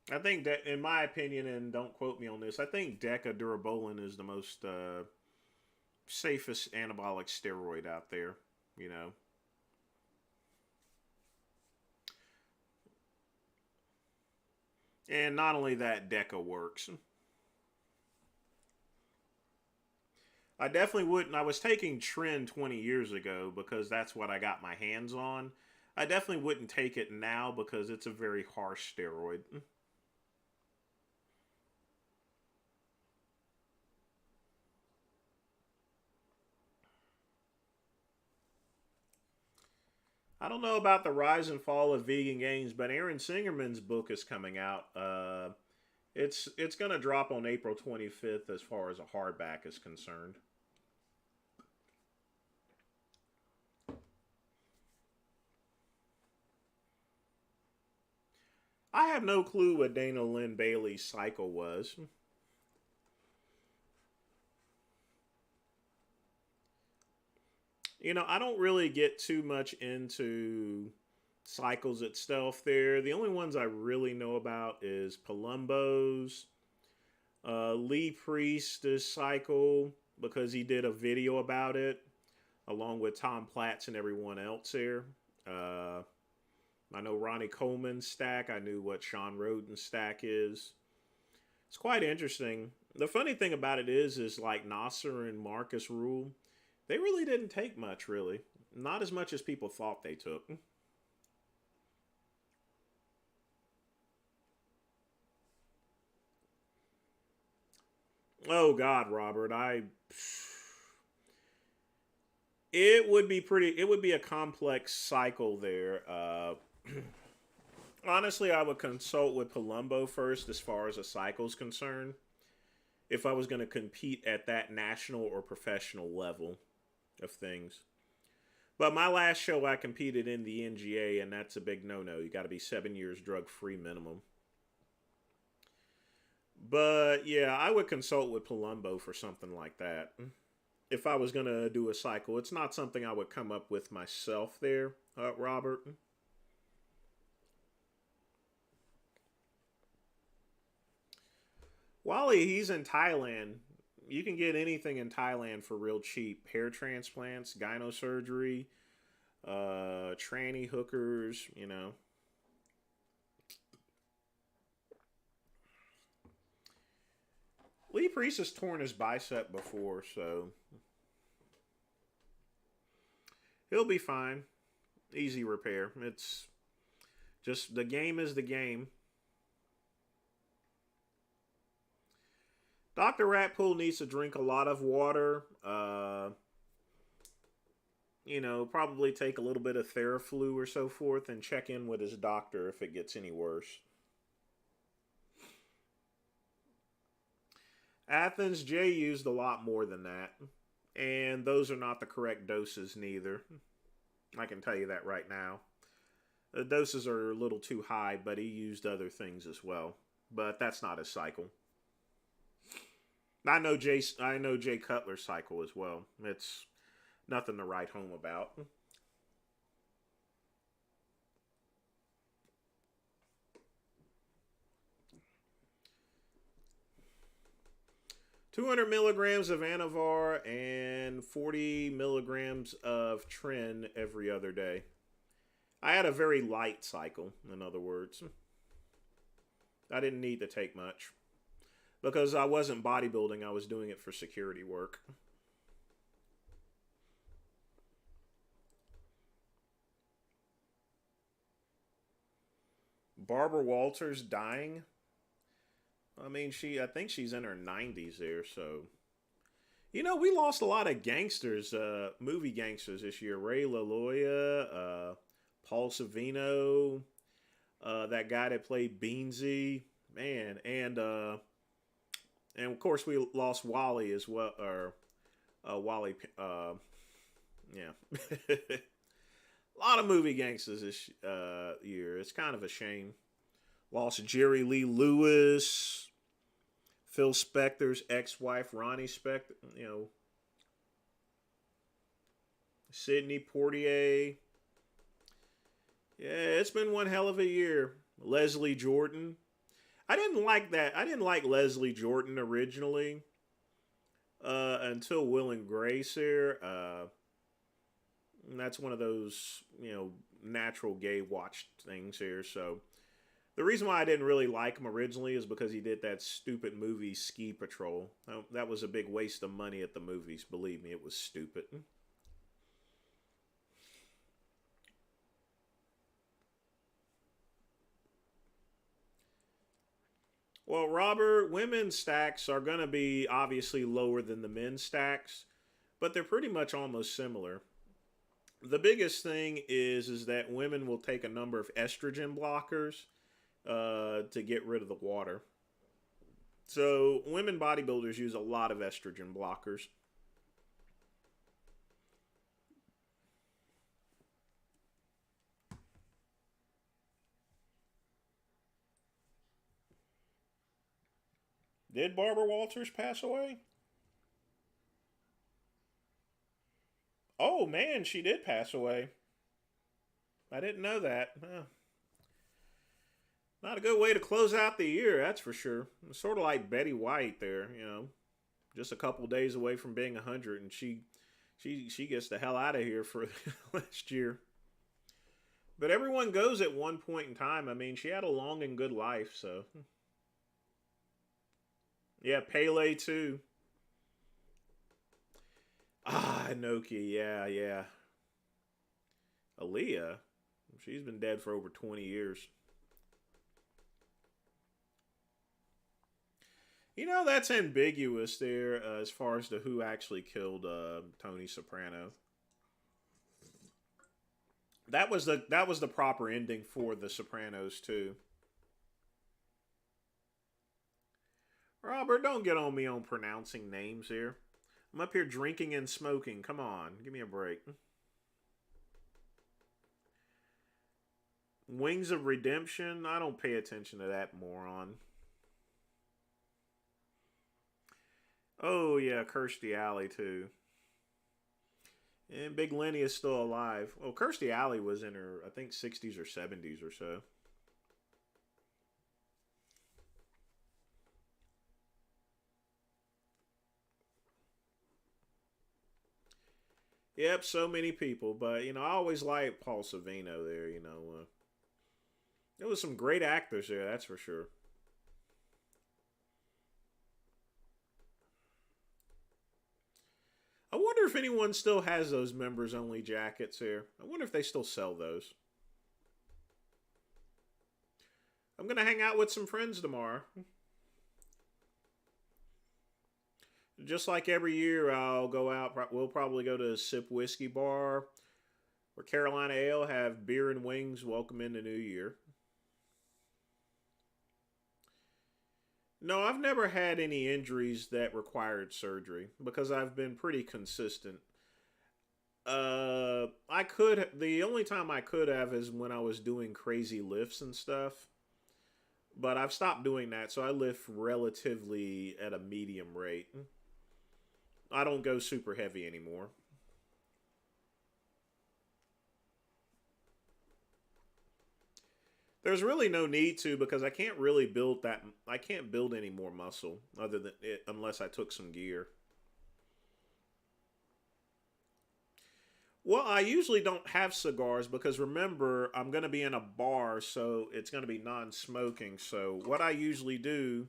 I think that, in my opinion, and don't quote me on this, I think Decadurabolin is the most safest anabolic steroid out there. You know, and not only that, Deca works. I definitely wouldn't. I was taking Tren 20 years ago because that's what I got my hands on. I definitely wouldn't take it now because it's a very harsh steroid. I don't know about the rise and fall of vegan gains, but Aaron Singerman's book is coming out. It's going to drop on April 25th as far as a hardback is concerned. I have no clue what Dana Lynn Bailey's cycle was. I don't really get too much into cycles itself there. The only ones I really know about is Palumbo's, Lee Priest's cycle, because he did a video about it, along with Tom Platz and everyone else here. Uh, I know Ronnie Coleman's stack. I knew what Sean Roden's stack is. It's quite interesting. The funny thing about it is like Nasser and Marcus Rule, they really didn't take much, really. Not as much as people thought they took. Oh God, Robert, it would be pretty. It would be a complex cycle there. Honestly, I would consult with Palumbo first as far as a cycle's concerned. If I was going to compete at that national or professional level of things. But my last show, I competed in the NGA, and that's a big no-no. You got to be 7 years drug-free minimum. But yeah, I would consult with Palumbo for something like that. if I was gonna do a cycle. It's not something I would come up with myself there, Robert. Wally, he's in Thailand. You can get anything in Thailand for real cheap. Hair transplants, gynosurgery, tranny hookers, you know. Lee Priest has torn his bicep before, so he'll be fine. Easy repair. It's just the game is the game. Dr. Ratpool needs to drink a lot of water. Probably take a little bit of Theraflu or so forth and check in with his doctor if it gets any worse. Athens, Jay used a lot more than that. And those are not the correct doses, neither. I can tell you that right now. The doses are a little too high, but he used other things as well. But that's not his cycle. I know Jay Cutler's cycle as well. It's nothing to write home about. 200 milligrams of Anavar and 40 milligrams of Trin every other day. I had a very light cycle, in other words. I didn't need to take much. Because I wasn't bodybuilding, I was doing it for security work. Barbara Walters dying. I think she's in her 90s there, so. We lost a lot of gangsters, movie gangsters this year. Ray LaLoya, Paul Savino, that guy that played Beansy, man, and of course we lost Wally as well, or Wally, yeah. A lot of movie gangsters this year. It's kind of a shame. Lost Jerry Lee Lewis, Phil Spector's ex-wife, Ronnie Spector, Sidney Poitier. Yeah, it's been one hell of a year. Leslie Jordan. I didn't like that. I didn't like Leslie Jordan originally until Will and Grace here. And that's one of those, natural gay watch things here. So the reason why I didn't really like him originally is because he did that stupid movie Ski Patrol. That was a big waste of money at the movies. Believe me, it was stupid. Well, Robert, women's stacks are going to be obviously lower than the men's stacks, but they're pretty much almost similar. The biggest thing is that women will take a number of estrogen blockers to get rid of the water. So women bodybuilders use a lot of estrogen blockers. Did Barbara Walters pass away? Oh man, she did pass away. I didn't know that. Not a good way to close out the year, that's for sure. It's sort of like Betty White there, just a couple days away from being 100, and she gets the hell out of here for last year. But everyone goes at one point in time. She had a long and good life, so. Yeah, Pele too. Inoki, yeah. Aaliyah, she's been dead for over 20 years. That's ambiguous there as far as to who actually killed Tony Soprano. That was the proper ending for The Sopranos too. Robert, don't get on me on pronouncing names here. I'm up here drinking and smoking. Come on, give me a break. Wings of Redemption? I don't pay attention to that moron. Oh, yeah, Kirstie Alley, too. And Big Lenny is still alive. Well, Kirstie Alley was in her, I think, 60s or 70s or so. Yep, so many people. But, I always liked Paul Savino there, there was some great actors there, that's for sure. I wonder if anyone still has those members only jackets here. I wonder if they still sell those. I'm going to hang out with some friends tomorrow. Just like every year, I'll go out. We'll probably go to a Sip Whiskey Bar or Carolina Ale, have beer and wings, welcome in the new year. No, I've never had any injuries that required surgery because I've been pretty consistent. I could. The only time I could have is when I was doing crazy lifts and stuff. But I've stopped doing that, so I lift relatively at a medium rate. I don't go super heavy anymore. There's really no need to because I can't really build that. I can't build any more muscle other than it unless I took some gear. Well, I usually don't have cigars because remember, I'm going to be in a bar, so it's going to be non smoking. So, what I usually do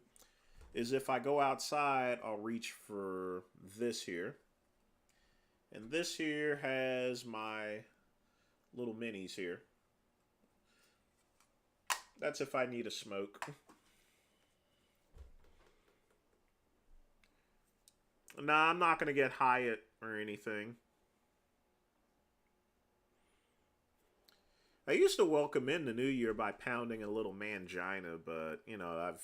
is if I go outside, I'll reach for this here. And this here has my little minis here. That's if I need a smoke. Nah, I'm not going to get Hyatt or anything. I used to welcome in the new year by pounding a little mangina, but, I've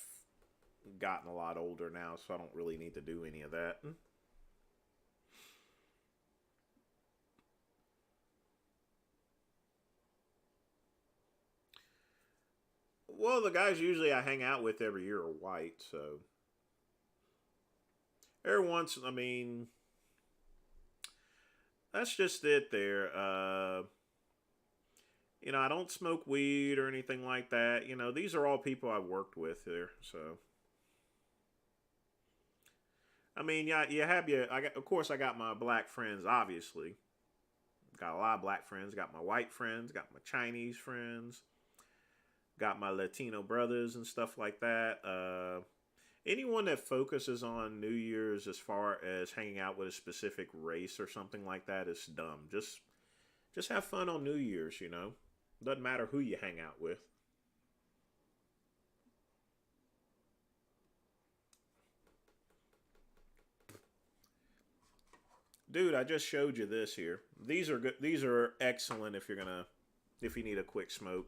gotten a lot older now, so I don't really need to do any of that. Well, the guys usually I hang out with every year are white, so every once, I mean, that's just it there. I don't smoke weed or anything like that. These are all people I worked with here, so. I mean, yeah, you have your. Of course, I got my black friends. Obviously, got a lot of black friends. Got my white friends. Got my Chinese friends. Got my Latino brothers and stuff like that. Anyone that focuses on New Year's as far as hanging out with a specific race or something like that is dumb. Just have fun on New Year's. Doesn't matter who you hang out with. Dude, I just showed you this here. These are good. These are excellent if you need a quick smoke.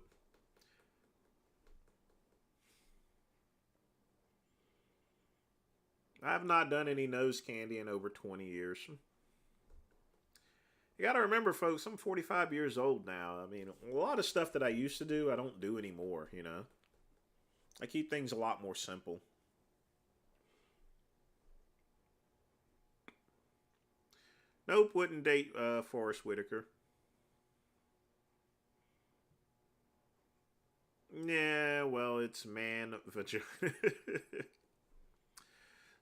I have not done any nose candy in over 20 years. You got to remember, folks, I'm 45 years old now. I mean, a lot of stuff that I used to do, I don't do anymore. I keep things a lot more simple. Nope, wouldn't date Forrest Whitaker. Yeah, well, it's man vagina. It's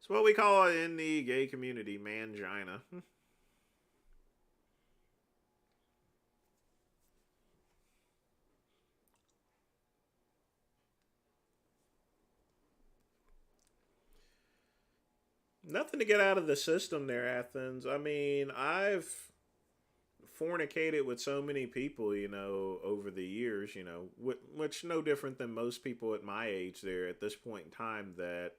what we call it in the gay community, mangina. Nothing to get out of the system there, Athens. I mean, I've fornicated with so many people, over the years, which no different than most people at my age there at this point in time that,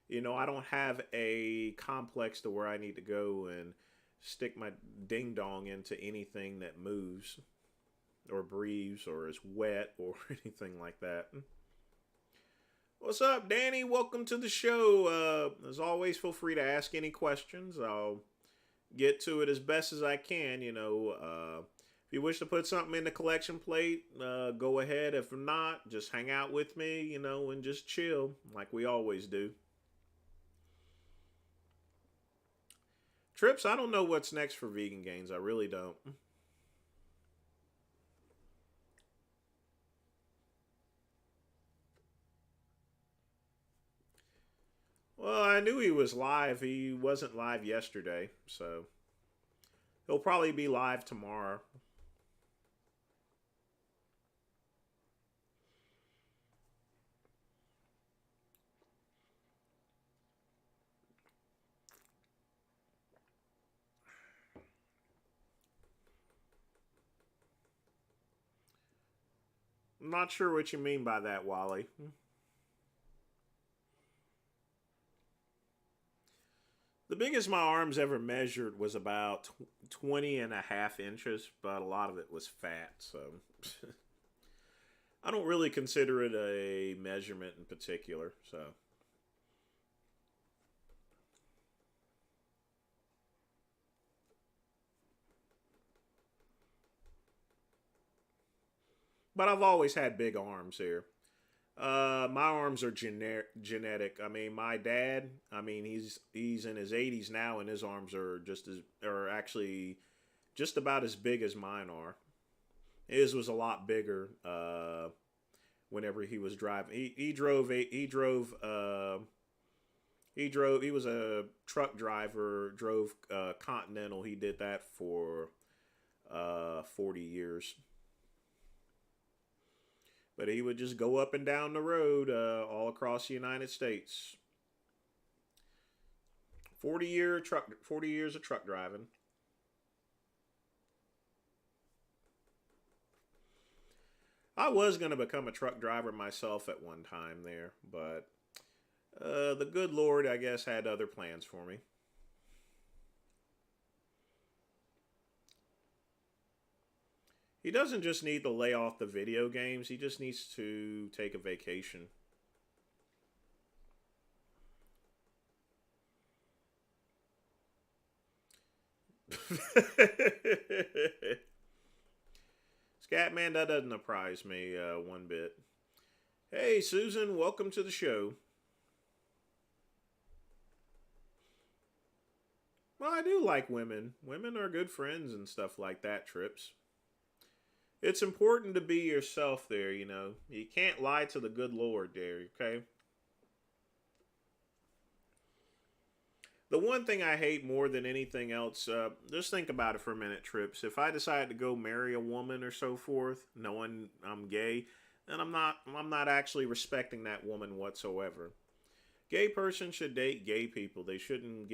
I don't have a complex to where I need to go and stick my ding dong into anything that moves or breathes or is wet or anything like that. What's up, Danny? Welcome to the show. As always, feel free to ask any questions. I'll get to it as best as I can. If you wish to put something in the collection plate, go ahead. If not, just hang out with me, and just chill like we always do. Trips, I don't know what's next for vegan gains. I really don't. Well, I knew he was live. He wasn't live yesterday, so he'll probably be live tomorrow. I'm not sure what you mean by that, Wally. The biggest my arms ever measured was about 20 and a half inches, but a lot of it was fat, so I don't really consider it a measurement in particular, so. But I've always had big arms here. My arms are genetic. I mean, my dad. I mean, he's in his 80s now, and his arms are actually just about as big as mine are. His was a lot bigger. Whenever he was driving, he was a truck driver. Drove Continental. He did that for 40 years. But he would just go up and down the road all across the United States. 40 years of truck driving. I was going to become a truck driver myself at one time there, but the good Lord, I guess, had other plans for me. He doesn't just need to lay off the video games, he just needs to take a vacation. Scatman, that doesn't surprise me one bit. Hey, Susan, welcome to the show. Well, I do like women. Women are good friends and stuff like that, Trips. It's important to be yourself there, you know. You can't lie to the good Lord there, okay? The one thing I hate more than anything else, just think about it for a minute, Trips. If I decide to go marry a woman or so forth, knowing I'm gay, then I'm not actually respecting that woman whatsoever. Gay person should date gay people. They shouldn't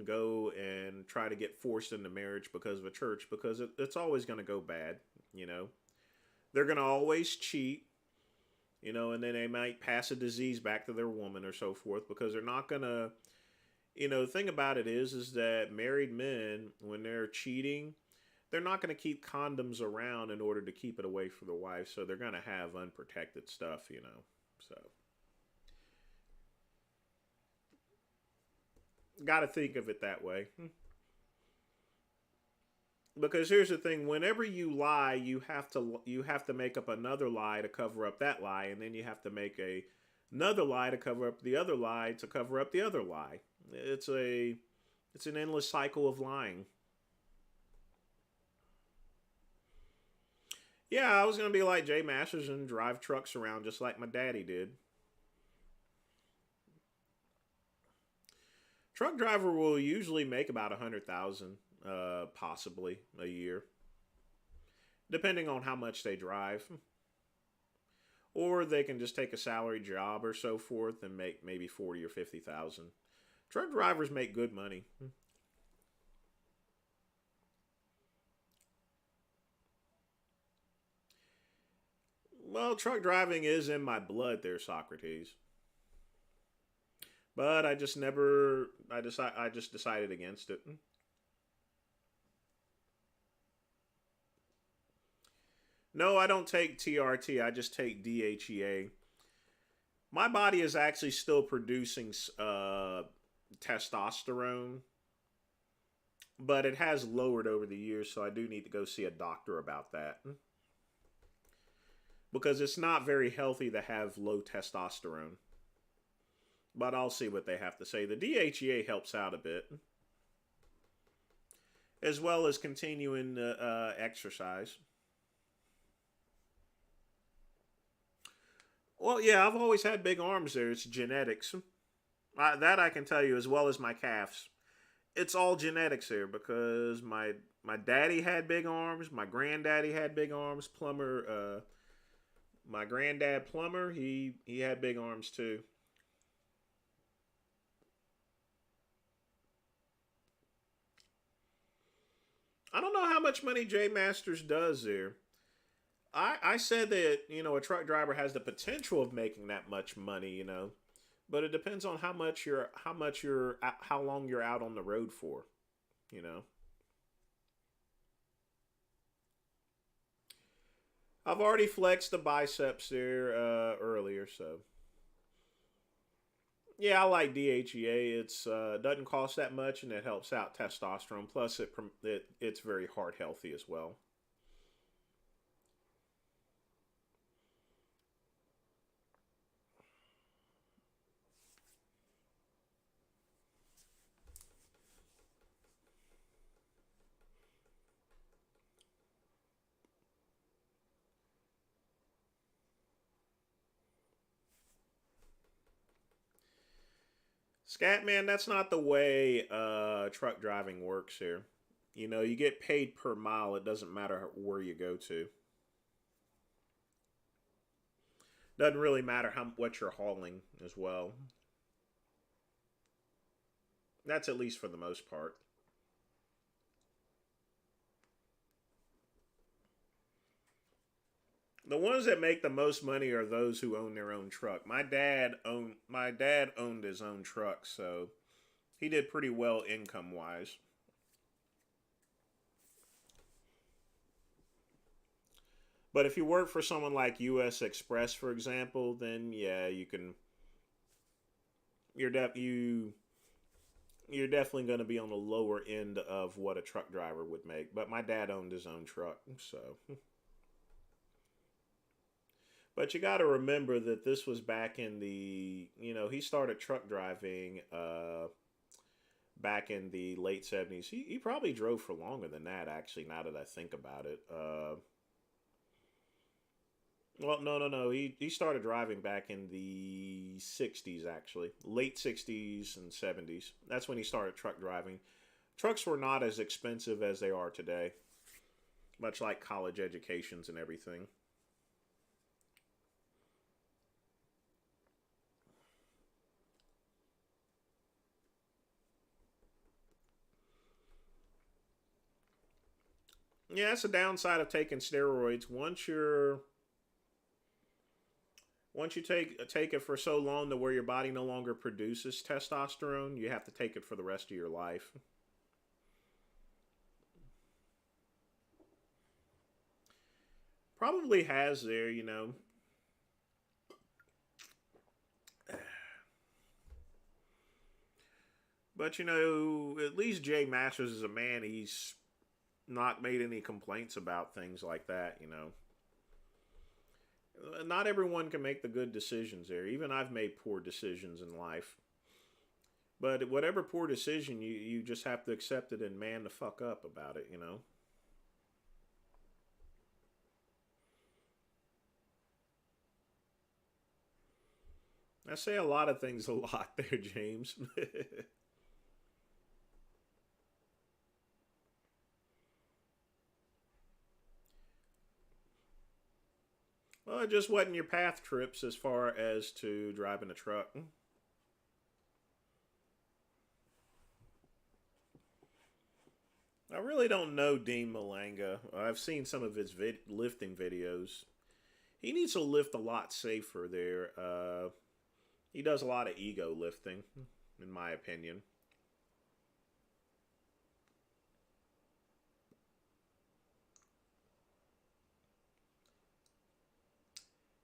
go and try to get forced into marriage because of a church, because it's always going to go bad, you know. They're going to always cheat, you know, and then they might pass a disease back to their woman or so forth, because they're not going to, you know, the thing about it is that married men, when they're cheating, they're not going to keep condoms around in order to keep it away from the wife, so they're going to have unprotected stuff, you know. So got to think of it that way. Because here's the thing: whenever you lie, you have to make up another lie to cover up that lie, and then you have to make another lie to cover up the other lie to cover up the other lie. It's an endless cycle of lying. Yeah, I was gonna be like Jay Masters and drive trucks around just like my daddy did. Truck driver will usually make about 100,000, possibly a year, depending on how much they drive. Or they can just take a salary job or so forth and make maybe 40 or 50,000. Truck drivers make good money. Well, truck driving is in my blood there, Socrates. But I just never I just decided against it. No, I don't take TRT. I just take DHEA. My body is actually still producing testosterone, but it has lowered over the years, so I do need to go see a doctor about that. Because it's not very healthy to have low testosterone. But I'll see what they have to say. The DHEA helps out a bit. as well as continuing to exercise. Well, yeah, I've always had big arms there. It's genetics. That I can tell you, as well as my calves. It's all genetics here because my daddy had big arms, my granddaddy had big arms. My granddad Plumber, he had big arms too. I don't know how much money Jay Masters does there. I said that a truck driver has the potential of making that much money, but it depends on how long you're out on the road for, you know. I've already flexed the biceps there earlier, so yeah, I like DHEA. It's doesn't cost that much, and it helps out testosterone. Plus, it's very heart healthy as well. Scatman, that's not the way truck driving works here. You get paid per mile. It doesn't matter where you go to. Doesn't really matter what you're hauling as well. That's at least for the most part. The ones that make the most money are those who own their own truck. My dad owned his own truck, so he did pretty well income wise. But if you work for someone like US Express, for example, then yeah, you're def you you're definitely going to be on the lower end of what a truck driver would make. But my dad owned his own truck, so. But you got to remember that this was back in he started truck driving back in the late 70s. He probably drove for longer than that, actually, now that I think about it. Well, no, no, no. He started driving back in the 60s, actually. Late 60s and 70s. That's when he started truck driving. Trucks were not as expensive as they are today, much like college educations and everything. Yeah, that's the downside of taking steroids. Once you take it for so long to where your body no longer produces testosterone, you have to take it for the rest of your life. Probably has there. But at least Jay Masters is a man. He's not made any complaints about things like that. Not everyone can make the good decisions there. Even I've made poor decisions in life. But whatever poor decision, you just have to accept it and man the fuck up about it. I say a lot of things a lot there, James. Well, it just wasn't your path trips as far as to driving a truck. I really don't know Dean Malanga. I've seen some of his lifting videos. He needs to lift a lot safer there. He does a lot of ego lifting, in my opinion.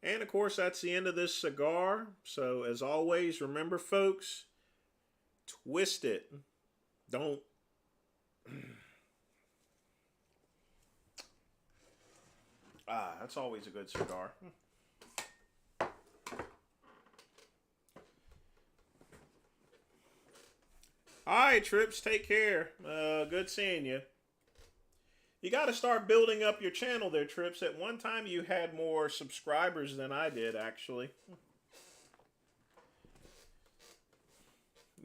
And of course, that's the end of this cigar. So, as always, remember, folks, twist it. Don't. That's always a good cigar. All right, Trips, take care. Good seeing you. You got to start building up your channel there, Trips. At one time, you had more subscribers than I did, actually.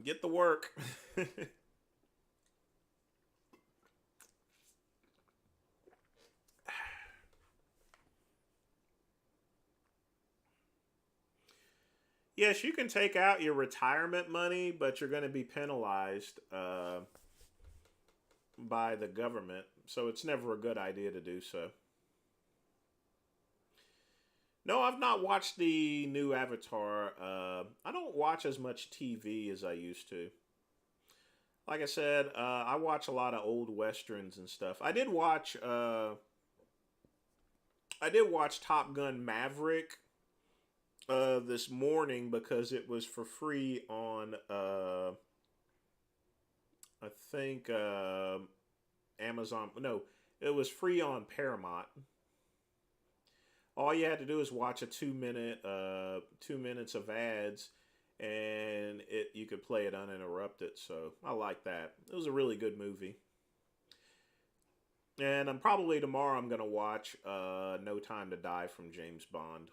Get the work. Yes, you can take out your retirement money, but you're going to be penalized by the government. So it's never a good idea to do so. No, I've not watched the new Avatar. I don't watch as much TV as I used to. Like I said, I watch a lot of old westerns and stuff. I did watch. I did watch Top Gun Maverick this morning because it was for free on. I think Amazon. No, it was free on Paramount. All you had to do is watch a 2 minute, 2 minutes of ads, and you could play it uninterrupted. So I like that. It was a really good movie. And I'm probably tomorrow I'm gonna watch No Time to Die from James Bond.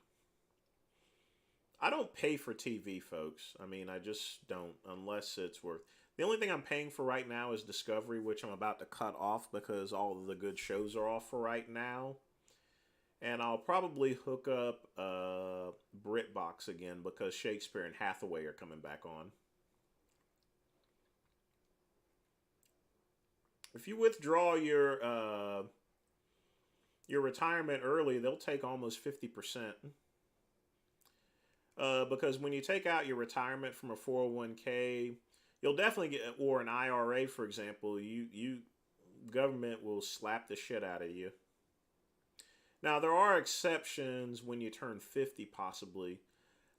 I don't pay for TV, folks. I mean, I just don't unless it's worth. The only thing I'm paying for right now is Discovery, which I'm about to cut off because all of the good shows are off for right now. And I'll probably hook up BritBox again because Shakespeare and Hathaway are coming back on. If you withdraw your retirement early, they'll take almost 50%. Because when you take out your retirement from a 401k, you'll definitely get, or an IRA, for example, you government will slap the shit out of you. Now, there are exceptions when you turn 50, possibly,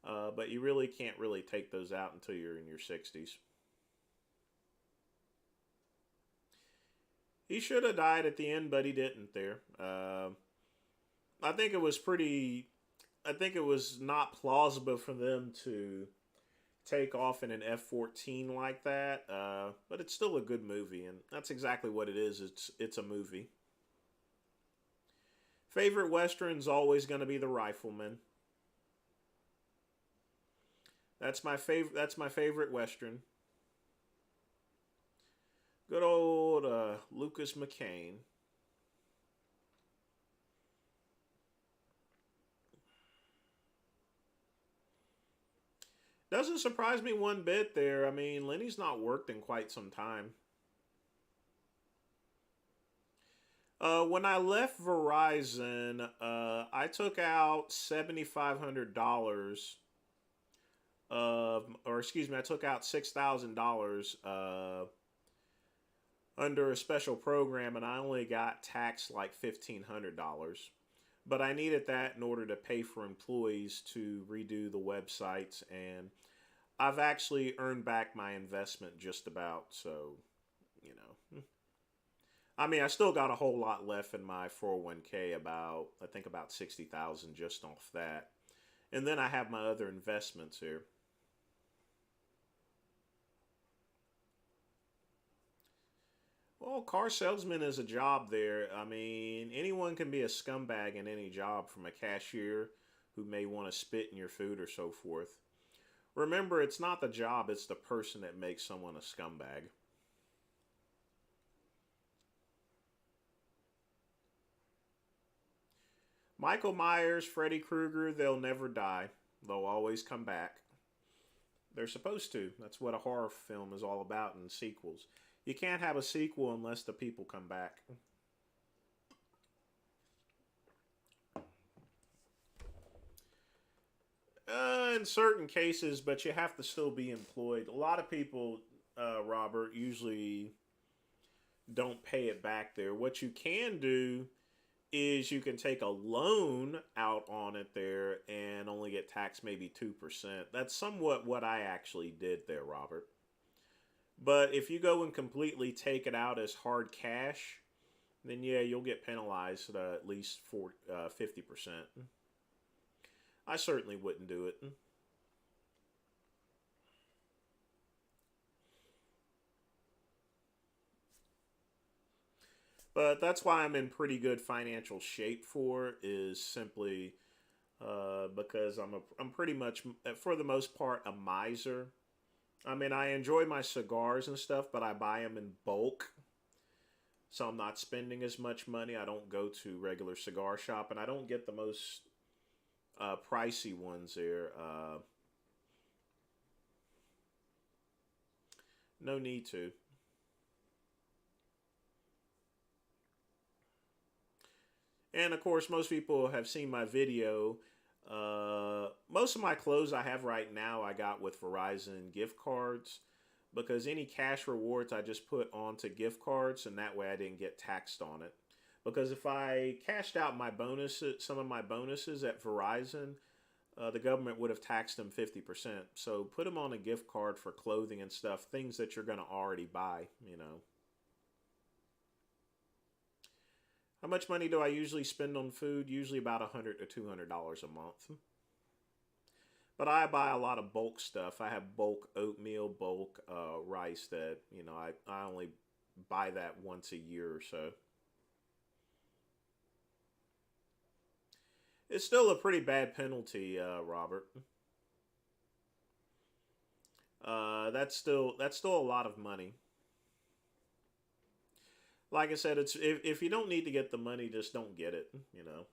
but you really can't really take those out until you're in your 60s. He should have died at the end, but he didn't there. I think it was pretty. I think it was not plausible for them to take off in an F-14 like that, but it's still a good movie, and that's exactly what it is. It's a movie. Favorite Western's always going to be The Rifleman. That's my favorite. That's my favorite Western. Good old Lucas McCain. Doesn't surprise me one bit there. I mean, Lenny's not worked in quite some time. When I left Verizon, I took out $7,500 or excuse me, I took out $6,000 under a special program, and I only got taxed like $1,500. But I needed that in order to pay for employees to redo the websites, and I've actually earned back my investment just about. So, you know, I mean, I still got a whole lot left in my 401k. I think about 60,000 just off that, and then I have my other investments here. Well, car salesman is a job there. I mean, anyone can be a scumbag in any job, from a cashier who may want to spit in your food or so forth. Remember, it's not the job, it's the person that makes someone a scumbag. Michael Myers, Freddy Krueger, they'll never die. They'll always come back. They're supposed to. That's what a horror film is all about in sequels. You can't have a sequel unless the people come back. In certain cases, but you have to still be employed. A lot of people, Robert, usually don't pay it back there. What you can do is you can take a loan out on it there and only get taxed maybe 2%. That's somewhat what I actually did there, Robert. But if you go and completely take it out as hard cash, then yeah, you'll get penalized at least 50%. I certainly wouldn't do it. But that's why I'm in pretty good financial shape for is simply because I'm pretty much for the most part a miser. I mean, I enjoy my cigars and stuff, but I buy them in bulk, so I'm not spending as much money. I don't go to regular cigar shop, and I don't get the most pricey ones there. No need to. And of course, most people have seen my video. Most of my clothes I have right now I got with Verizon gift cards because any cash rewards I just put onto gift cards, and that way I didn't get taxed on it. Because if I cashed out my bonuses, some of my bonuses at Verizon, the government would have taxed them 50%. So put them on a gift card for clothing and stuff, things that you're going to already buy, you know. How much money do I usually spend on food? Usually about $100 to $200 a month. But I buy a lot of bulk stuff. I have bulk oatmeal, bulk rice that, I only buy that once a year or so. It's still a pretty bad penalty, Robert. That's still a lot of money. Like I said, it's if you don't need to get the money, just don't get it. You know.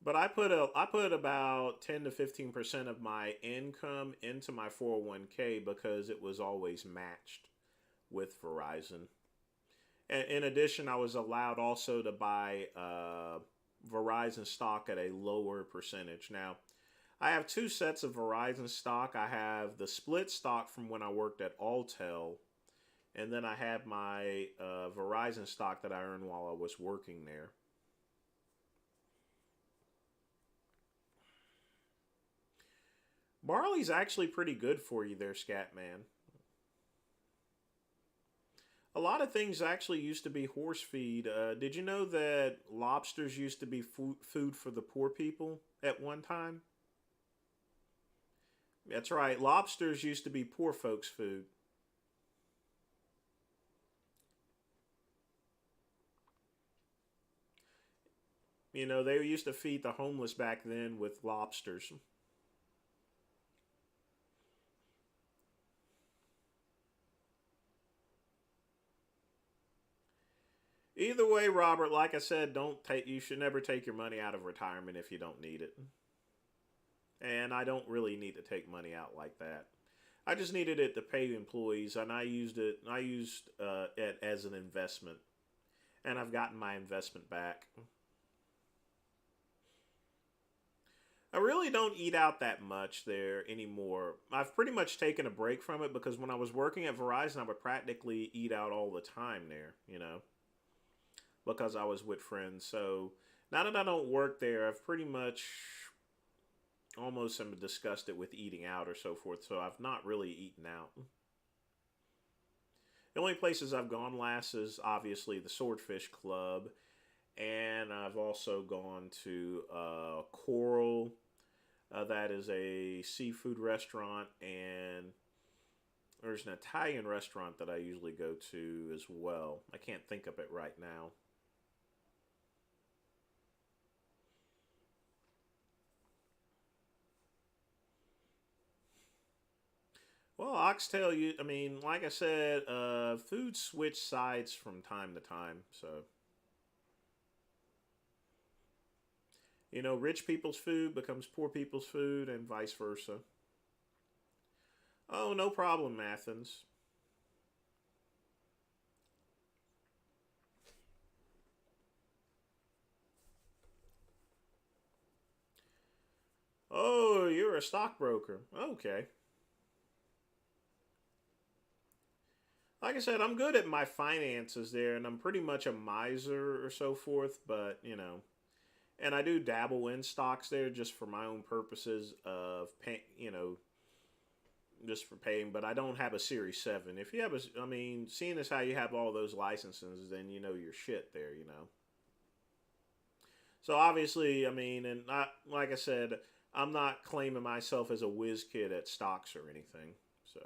But I put about 10 to 15% of my income into my 401k because it was always matched with Verizon. And in addition, I was allowed also to buy Verizon stock at a lower percentage. Now, I have two sets of Verizon stock. I have the split stock from when I worked at Alltel, and then I have my Verizon stock that I earned while I was working there. Barley's actually pretty good for you there, Scatman. A lot of things actually used to be horse feed. Did you know that lobsters used to be food for the poor people at one time? That's right. Lobsters used to be poor folks' food. You know, they used to feed the homeless back then with lobsters. Either way, Robert, like I said, don't take you should never take your money out of retirement if you don't need it. And I don't really need to take money out like that. I just needed it to pay employees, and I used it as an investment, and I've gotten my investment back. I really don't eat out that much there anymore. I've pretty much taken a break from it because when I was working at Verizon, I would practically eat out all the time there, because I was with friends. So now that I don't work there, I've pretty much almost am disgusted with eating out or so forth. So I've not really eaten out. The only places I've gone last is obviously the Swordfish Club, and I've also gone to Coral. That is a seafood restaurant, and there's an Italian restaurant that I usually go to as well. I can't think of it right now. Well, oxtail, I mean, like I said, food switch sides from time to time. So, rich people's food becomes poor people's food and vice versa. Oh, no problem, Athens. Oh, you're a stockbroker. Okay. Like I said, I'm good at my finances there, and I'm pretty much a miser or so forth, but, and I do dabble in stocks there just for my own purposes of pay, just for paying. But I don't have a Series Seven. If you have I mean, seeing as how you have all those licenses, then you know your shit there. So obviously, I mean, and not like I said, I'm not claiming myself as a whiz kid at stocks or anything. So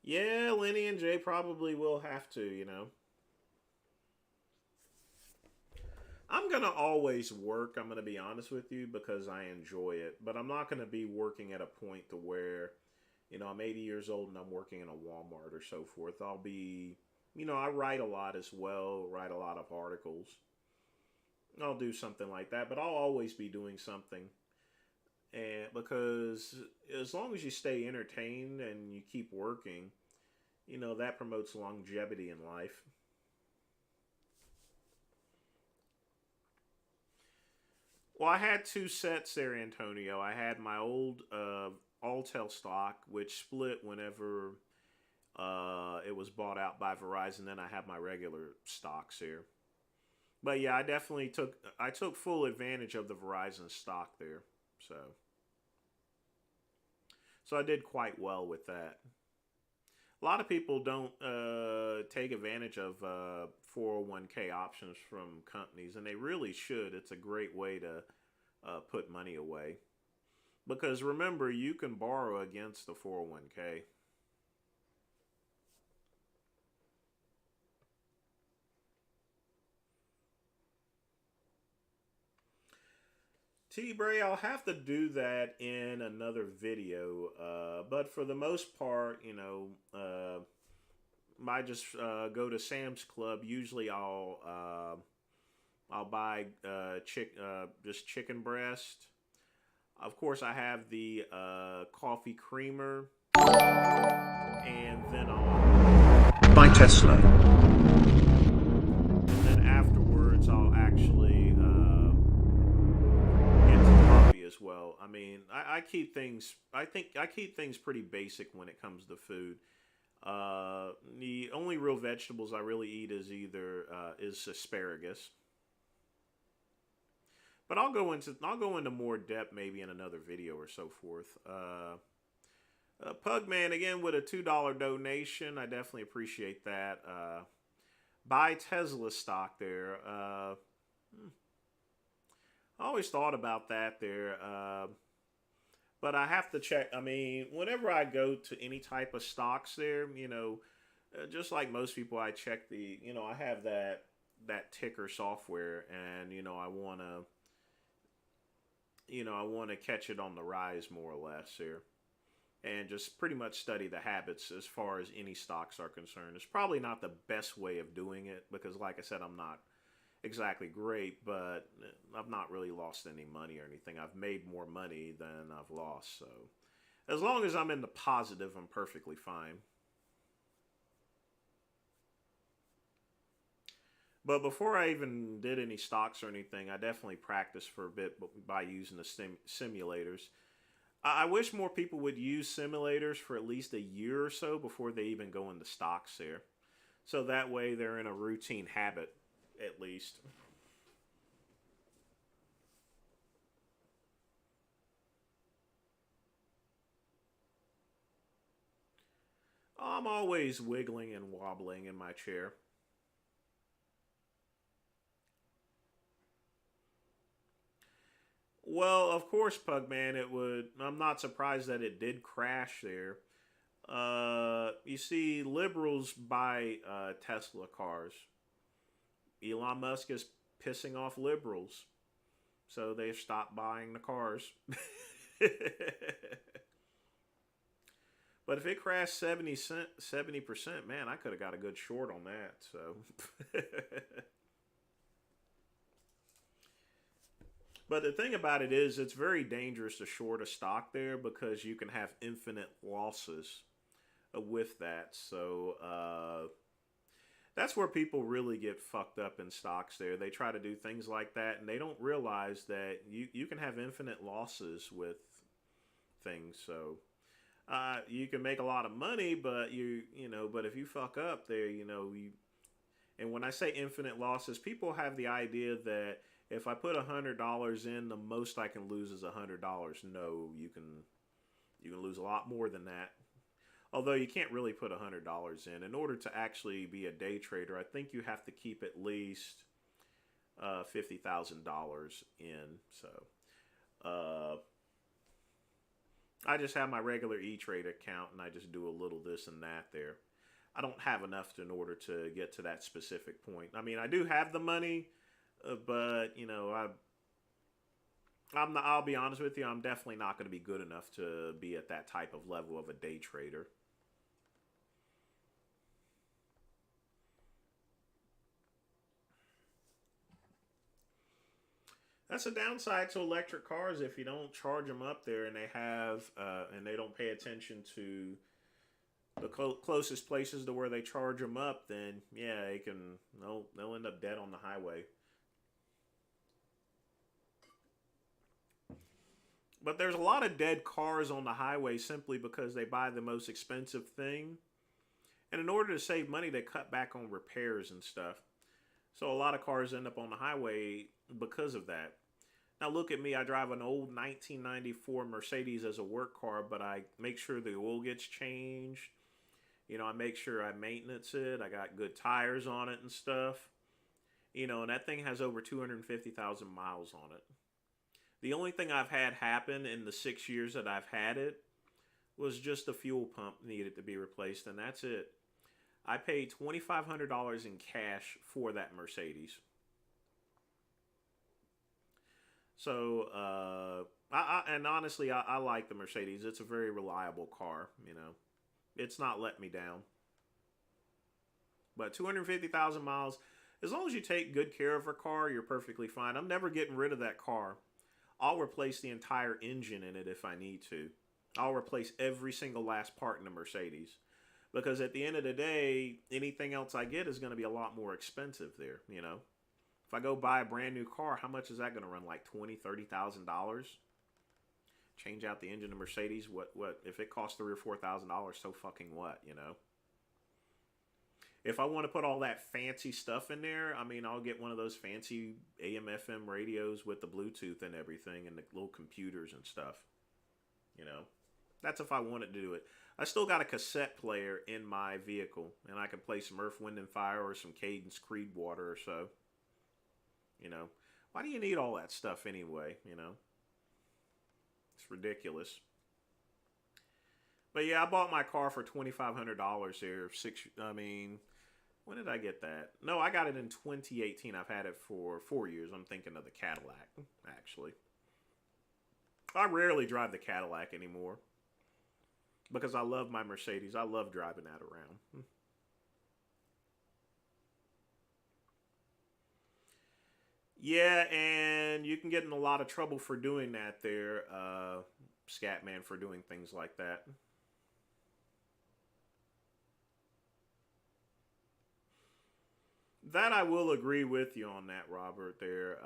yeah, Lenny and Jay probably will have to, you know. I'm gonna always work. I'm gonna be honest with you because I enjoy it, but I'm not gonna be working at a point to where, I'm 80 years old and I'm working in a Walmart or so forth. I'll be, I write a lot as well, write a lot of articles. I'll do something like that, but I'll always be doing something, and because as long as you stay entertained and you keep working, that promotes longevity in life. Well, I had two sets there, Antonio. I had my old Alltel stock, which split whenever it was bought out by Verizon. Then I have my regular stocks here. But yeah, I took full advantage of the Verizon stock there. So so I did quite well with that. A lot of people don't take advantage of 401k options from companies, and they really should. It's a great way to put money away. Because remember, you can borrow against the 401k. T Bray, I'll have to do that in another video. But for the most part, I just go to Sam's Club. Usually, I'll buy just chicken breast. Of course, I have the coffee creamer, and then By Tesla. afterwards I'll actually get some coffee as well. I mean, I keep things. I think I keep things pretty basic when it comes to food. The only real vegetables I really eat is asparagus. But I'll go into more depth maybe in another video or so forth. Pugman again with a $2 donation. I definitely appreciate that. Buy Tesla stock there. I always thought about that there. But I have to check. I mean, whenever I go to any type of stocks there, just like most people, I check I have that ticker software, and I want to catch it on the rise more or less here, and just pretty much study the habits as far as any stocks are concerned. It's probably not the best way of doing it because, like I said, I'm not exactly great, but I've not really lost any money or anything. I've made more money than I've lost, so as long as I'm in the positive, I'm perfectly fine. But before I even did any stocks or anything, I definitely practiced for a bit by using the simulators. I wish more people would use simulators for at least a year or so before they even go into stocks there. So that way they're in a routine habit, at least. I'm always wiggling and wobbling in my chair. Well, of course, Pugman, it would. I'm not surprised that it did crash there. You see, liberals buy Tesla cars. Elon Musk is pissing off liberals, so they stopped buying the cars. But if it crashed 70%, man, I could have got a good short on that. So, but the thing about it is, it's very dangerous to short a stock there because you can have infinite losses with that. So that's where people really get fucked up in stocks there. They try to do things like that and they don't realize that you can have infinite losses with things. So you can make a lot of money, but but if you fuck up there, and when I say infinite losses, people have the idea that if I put $100 in, the most I can lose is $100. No, you can lose a lot more than that. Although you can't really put $100 in. In order to actually be a day trader, I think you have to keep at least $50,000 in. So I just have my regular E-Trade account, and I just do a little this and that there. I don't have enough in order to get to that specific point. I mean, I do have the money, but you know, I'll be honest with you, I'm definitely not going to be good enough to be at that type of level of a day trader. That's a downside to electric cars if you don't charge them up there and they don't pay attention to the closest places to where they charge them up. Then yeah, they'll end up dead on the highway. But there's a lot of dead cars on the highway simply because they buy the most expensive thing, and in order to save money, they cut back on repairs and stuff. So a lot of cars end up on the highway because of that. Now look at me, I drive an old 1994 Mercedes as a work car, but I make sure the oil gets changed. You know, I make sure I maintenance it. I got good tires on it and stuff. You know, and that thing has over 250,000 miles on it. The only thing I've had happen in the 6 years that I've had it was just the fuel pump needed to be replaced, and that's it. I paid $2,500 in cash for that Mercedes. So, and honestly, I like the Mercedes. It's a very reliable car, you know. It's not let me down. But 250,000 miles, as long as you take good care of a car, you're perfectly fine. I'm never getting rid of that car. I'll replace the entire engine in it if I need to. I'll replace every single last part in the Mercedes. Because at the end of the day, anything else I get is going to be a lot more expensive there, you know. If I go buy a brand new car, how much is that going to run? Like $20,000-$30,000? Change out the engine of Mercedes? What? If it costs $3,000 or $4,000, so fucking what, you know? If I want to put all that fancy stuff in there, I mean, I'll get one of those fancy AM/FM radios with the Bluetooth and everything and the little computers and stuff. You know, that's if I wanted to do it. I still got a cassette player in my vehicle, and I can play some Earth, Wind, and Fire or some Cadence Creedwater or so. You know, why do you need all that stuff anyway? You know, it's ridiculous. But yeah, I bought my car for $2,500 here. When did I get that? No, I got it in 2018. I've had it for 4 years. I'm thinking of the Cadillac, actually. I rarely drive the Cadillac anymore because I love my Mercedes. I love driving that around. Yeah, and you can get in a lot of trouble for doing that there, Scatman, for doing things like that. That I will agree with you on that, Robert. There,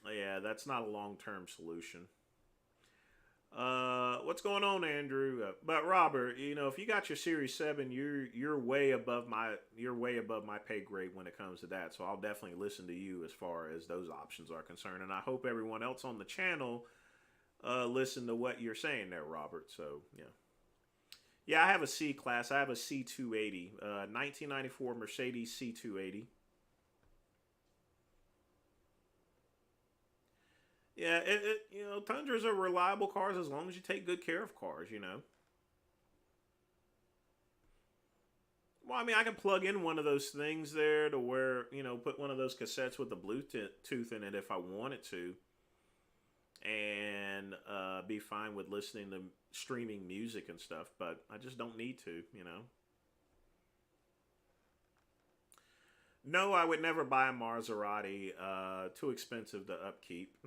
yeah, that's not a long-term solution. What's going on, Andrew? But Robert, you know, if you got your Series 7, you're way above my pay grade when it comes to that. So I'll definitely listen to you as far as those options are concerned, and I hope everyone else on the channel listen to what you're saying there, Robert. So yeah. Yeah, I have a C class. I have a C280, 1994 Mercedes C280. Yeah, you know, Tundras are reliable cars as long as you take good care of cars, you know. Well, I mean, I can plug in one of those things there to where, you know, put one of those cassettes with the Bluetooth in it if I wanted to, and be fine with listening to streaming music and stuff, but I just don't need to, you know. No, I would never buy a Maserati. Too expensive to upkeep.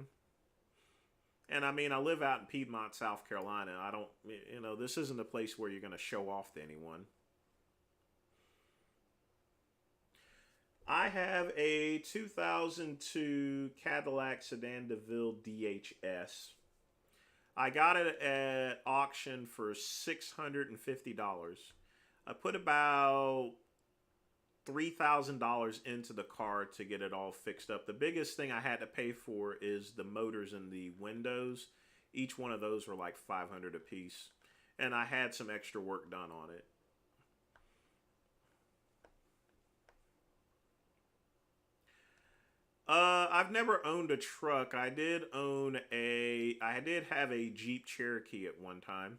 And I mean, I live out in Piedmont, South Carolina. I don't, you know, this isn't a place where you're going to show off to anyone. I have a 2002 Cadillac Sedan DeVille DHS. I got it at auction for $650. I put about $3,000 into the car to get it all fixed up. The biggest thing I had to pay for is the motors and the windows. Each one of those were like $500 a piece. and I had some extra work done on it. I've never owned a truck. I did have a Jeep Cherokee at one time.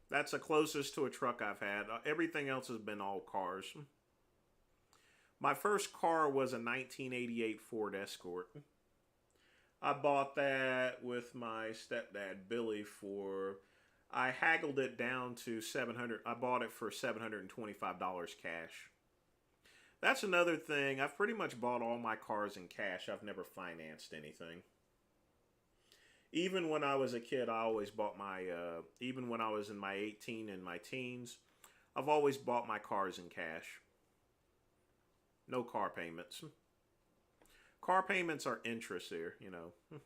That's the closest to a truck I've had. Everything else has been all cars. My first car was a 1988 Ford Escort. I bought that with my stepdad Billy for. I haggled it down to 700. I bought it for $725 cash. That's another thing. I've pretty much bought all my cars in cash. I've never financed anything. Even when I was a kid, I always bought my. Even when I was in my 18 and my teens, I've always bought my cars in cash. No car payments. Car payments are interest there, you know.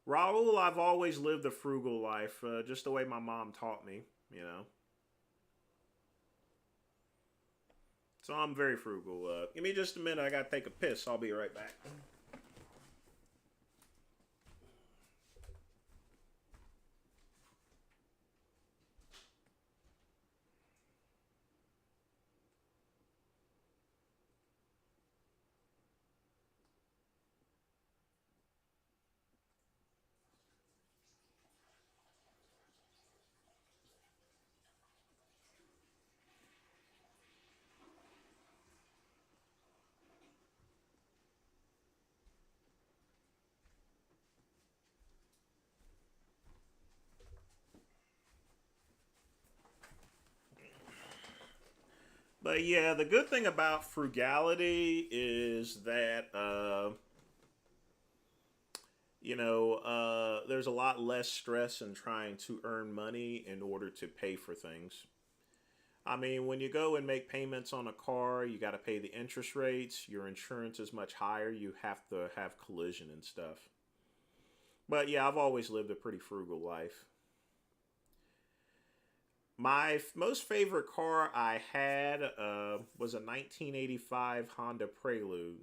Raul, I've always lived a frugal life, just the way my mom taught me, you know. So I'm very frugal. Give me just a minute. I gotta take a piss. I'll be right back. But yeah, the good thing about frugality is that there's a lot less stress in trying to earn money in order to pay for things. I mean, when you go and make payments on a car, you got to pay the interest rates. Your insurance is much higher. You have to have collision and stuff. But yeah, I've always lived a pretty frugal life. My most favorite car I had was a 1985 Honda Prelude.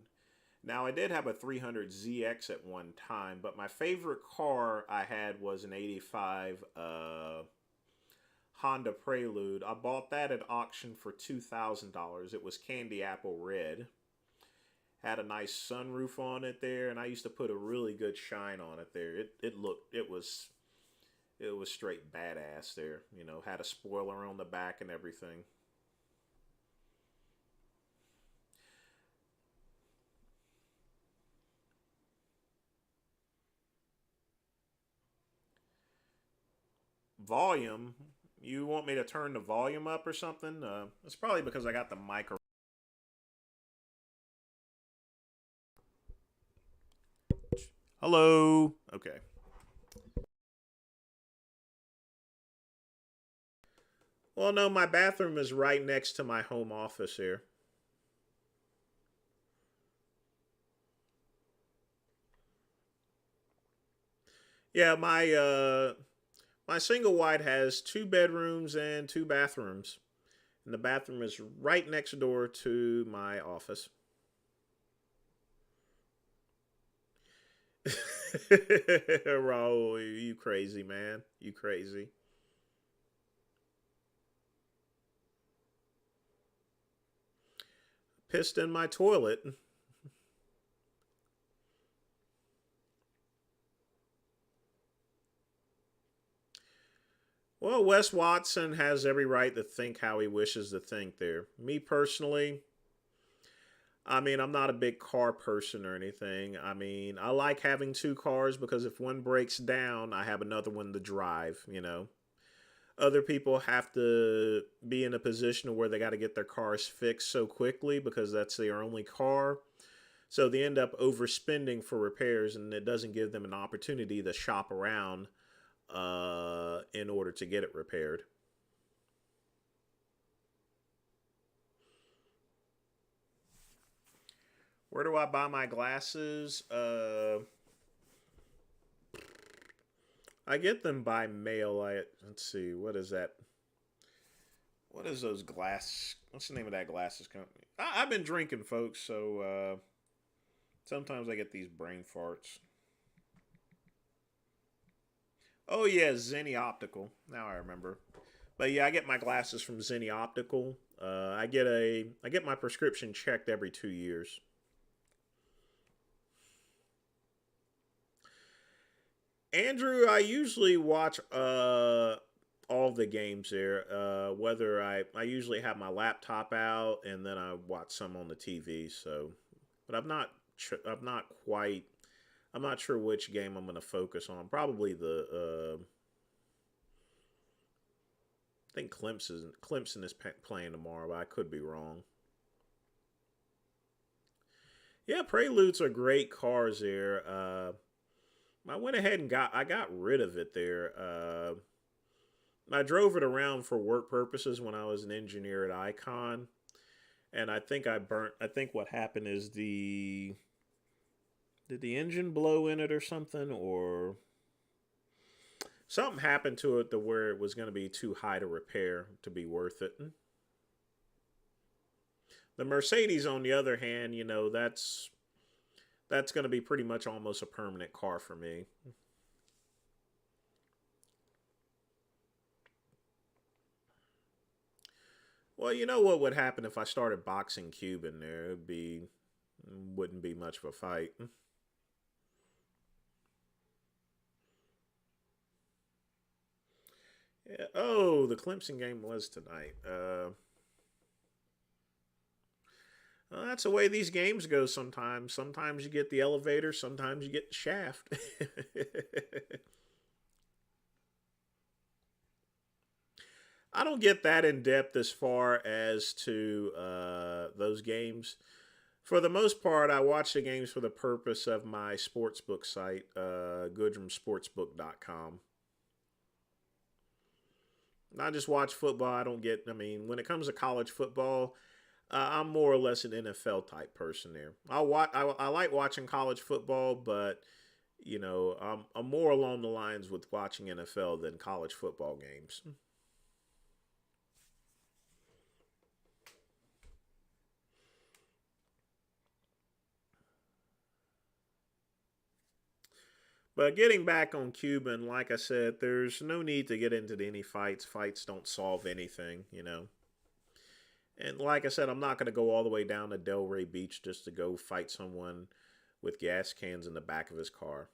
Now, I did have a 300ZX at one time, but my favorite car I had was an 85 Honda Prelude. I bought that at auction for $2,000. It was candy apple red. Had a nice sunroof on it there, and I used to put a really good shine on it there. It was straight badass there. You know, had a spoiler on the back and everything. Volume. You want me to turn the volume up or something? It's probably because I got the micro. Hello. Okay. Well, no, my bathroom is right next to my home office here. Yeah, my single wide has two bedrooms and two bathrooms. And the bathroom is right next door to my office. Raul, you crazy, man. You crazy. Pissed in my toilet. Well, Wes Watson has every right to think how he wishes to think there. Me personally, I mean, I'm not a big car person or anything. I mean, I like having two cars because if one breaks down, I have another one to drive, you know. Other people have to be in a position where they got to get their cars fixed so quickly because that's their only car. So they end up overspending for repairs, and it doesn't give them an opportunity to shop around in order to get it repaired. Where do I buy my glasses? I get them by mail. Let's see, what is that? What is those glass? What's the name of that glasses company? I've been drinking, folks. So Sometimes I get these brain farts. Oh yeah, Zenny Optical. Now I remember. But yeah, I get my glasses from Zenny Optical. I get my prescription checked every 2 years. Andrew, I usually watch all the games there. Whether I usually have my laptop out and then I watch some on the TV. So, but I'm not quite. I'm not sure which game I'm going to focus on. Probably I think Clemson is playing tomorrow, but I could be wrong. Yeah, Preludes are great cars there. I went ahead and I got rid of it there. I drove it around for work purposes when I was an engineer at Icon, and I think I burnt. I think what happened is the did the engine blow in it or something, or something happened to it to where it was going to be too high to repair to be worth it. The Mercedes, on the other hand, that's going to be pretty much almost a permanent car for me. Well, you know what would happen if I started boxing Cuban there? Wouldn't be much of a fight. Yeah. Oh, the Clemson game was tonight. Well, that's the way these games go sometimes. Sometimes you get the elevator, sometimes you get the shaft. I don't get that in depth as far as to those games. For the most part, I watch the games for the purpose of my sportsbook site, goodrumsportsbook.com. I just watch football. I mean, when it comes to college football, I'm more or less an NFL type person there. I like watching college football, but I'm more along the lines with watching NFL than college football games. But getting back on Cuban, like I said, there's no need to get into any fights. Fights don't solve anything. And like I said, I'm not going to go all the way down to Delray Beach just to go fight someone with gas cans in the back of his car.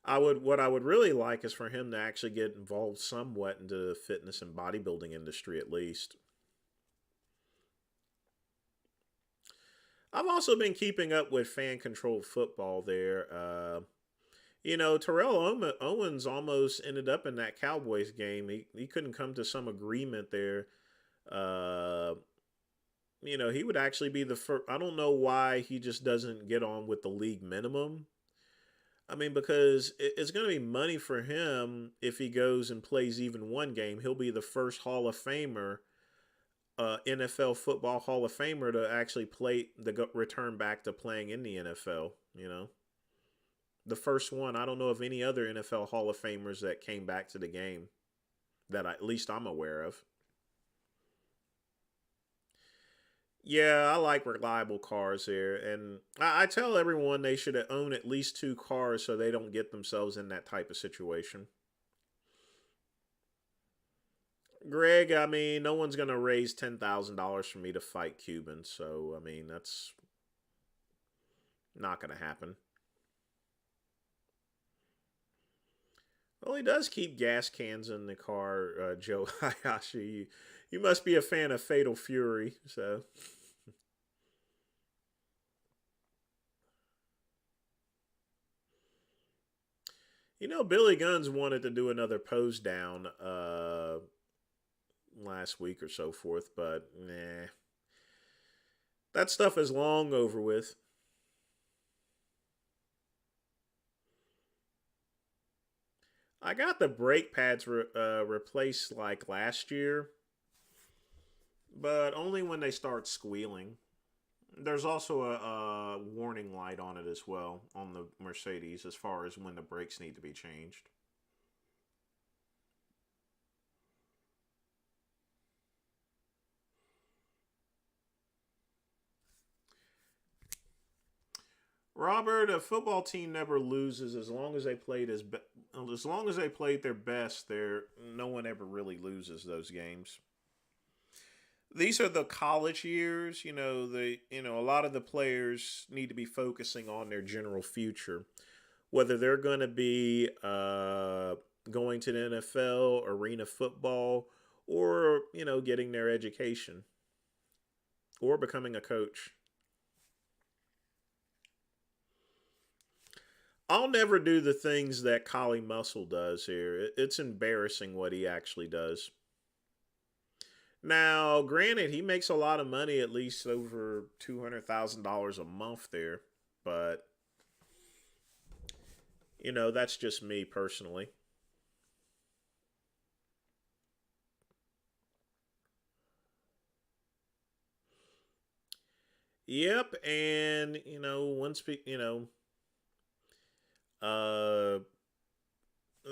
What I would really like is for him to actually get involved somewhat into the fitness and bodybuilding industry at least. I've also been keeping up with fan controlled football there. Terrell Owens almost ended up in that Cowboys game. He couldn't come to some agreement there. Uh, he would actually be the first. I don't know why he just doesn't get on with the league minimum. I mean, because it's going to be money for him if he goes and plays even one game. He'll be the first Hall of Famer, NFL football Hall of Famer to actually return back to playing in the NFL. The first one. I don't know of any other NFL Hall of Famers that came back to the game at least I'm aware of. Yeah, I like reliable cars here, and I tell everyone they should own at least two cars so they don't get themselves in that type of situation. Greg, I mean, no one's gonna raise $10,000 for me to fight Cubans, so I mean that's not gonna happen. Well, he does keep gas cans in the car, Joe Hayashi. You must be a fan of Fatal Fury, so. Billy Guns wanted to do another pose down last week or so forth, but nah. That stuff is long over with. I got the brake pads replaced like last year, but only when they start squealing. There's also a warning light on it as well on the Mercedes as far as when the brakes need to be changed. Robert, a football team never loses as long as they played as long as they played their best. There, no one ever really loses those games. These are the college years. A lot of the players need to be focusing on their general future, whether they're going to be going to the NFL, arena football, or getting their education or becoming a coach. I'll never do the things that Collie Muscle does here. It's embarrassing what he actually does. Now, granted, he makes a lot of money, at least over $200,000 a month there, but that's just me personally. Yep, and uh,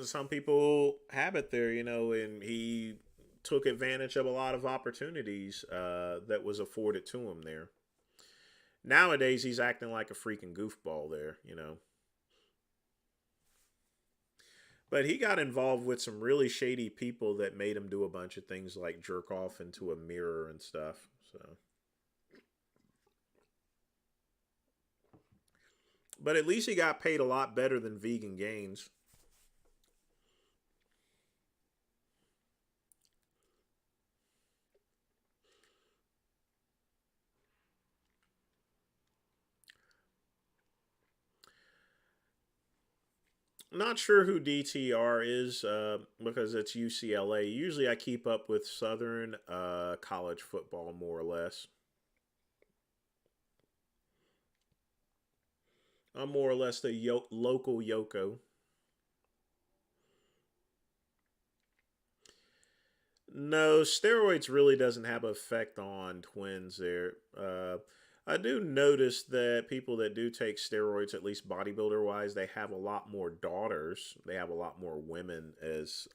some people have it there, and he took advantage of a lot of opportunities that was afforded to him there. Nowadays, he's acting like a freaking goofball there. But he got involved with some really shady people that made him do a bunch of things like jerk off into a mirror and stuff. So, but at least he got paid a lot better than Vegan Gains. Not sure who DTR is because it's UCLA. Usually I keep up with Southern college football more or less. I'm more or less the local Yoko. No, steroids really doesn't have an effect on twins there. I do notice that people that do take steroids, at least bodybuilder wise, they have a lot more daughters. They have a lot more women as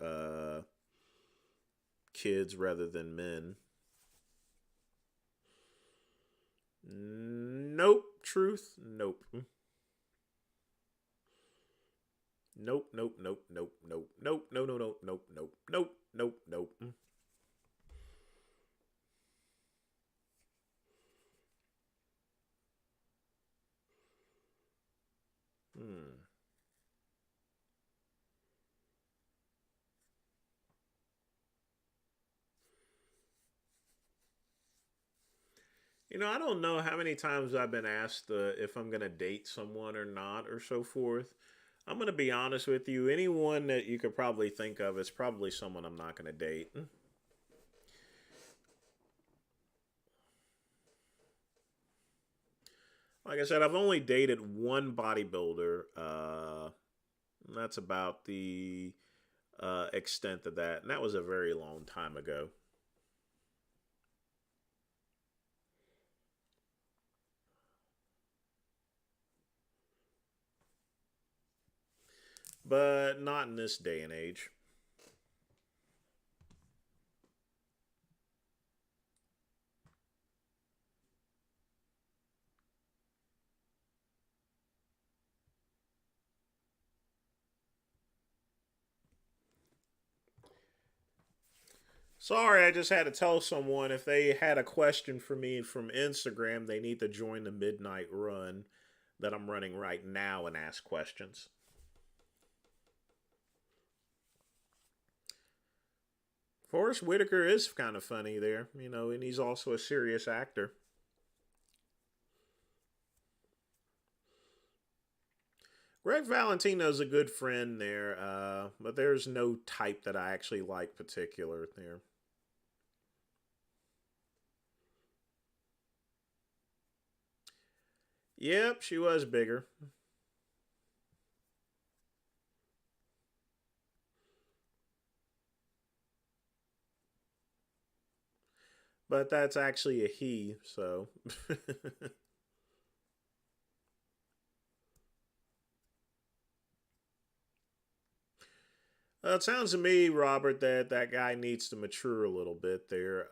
kids rather than men. Nope. Truth. Nope. Nope. Nope. Nope. Nope. Nope. Nope. No. No. No. Nope. Nope. Nope. Nope. Nope. Hmm. I don't know how many times I've been asked if I'm going to date someone or not, or so forth. I'm going to be honest with you. Anyone that you could probably think of is probably someone I'm not going to date. Like I said, I've only dated one bodybuilder. That's about the extent of that. And that was a very long time ago. But not in this day and age. Sorry, I just had to tell someone if they had a question for me from Instagram, they need to join the midnight run that I'm running right now and ask questions. Forrest Whitaker is kind of funny there, and he's also a serious actor. Greg Valentino's a good friend there, but there's no type that I actually like particular there. Yep, she was bigger, but that's actually a he, so. It sounds to me, Robert, that that guy needs to mature a little bit there.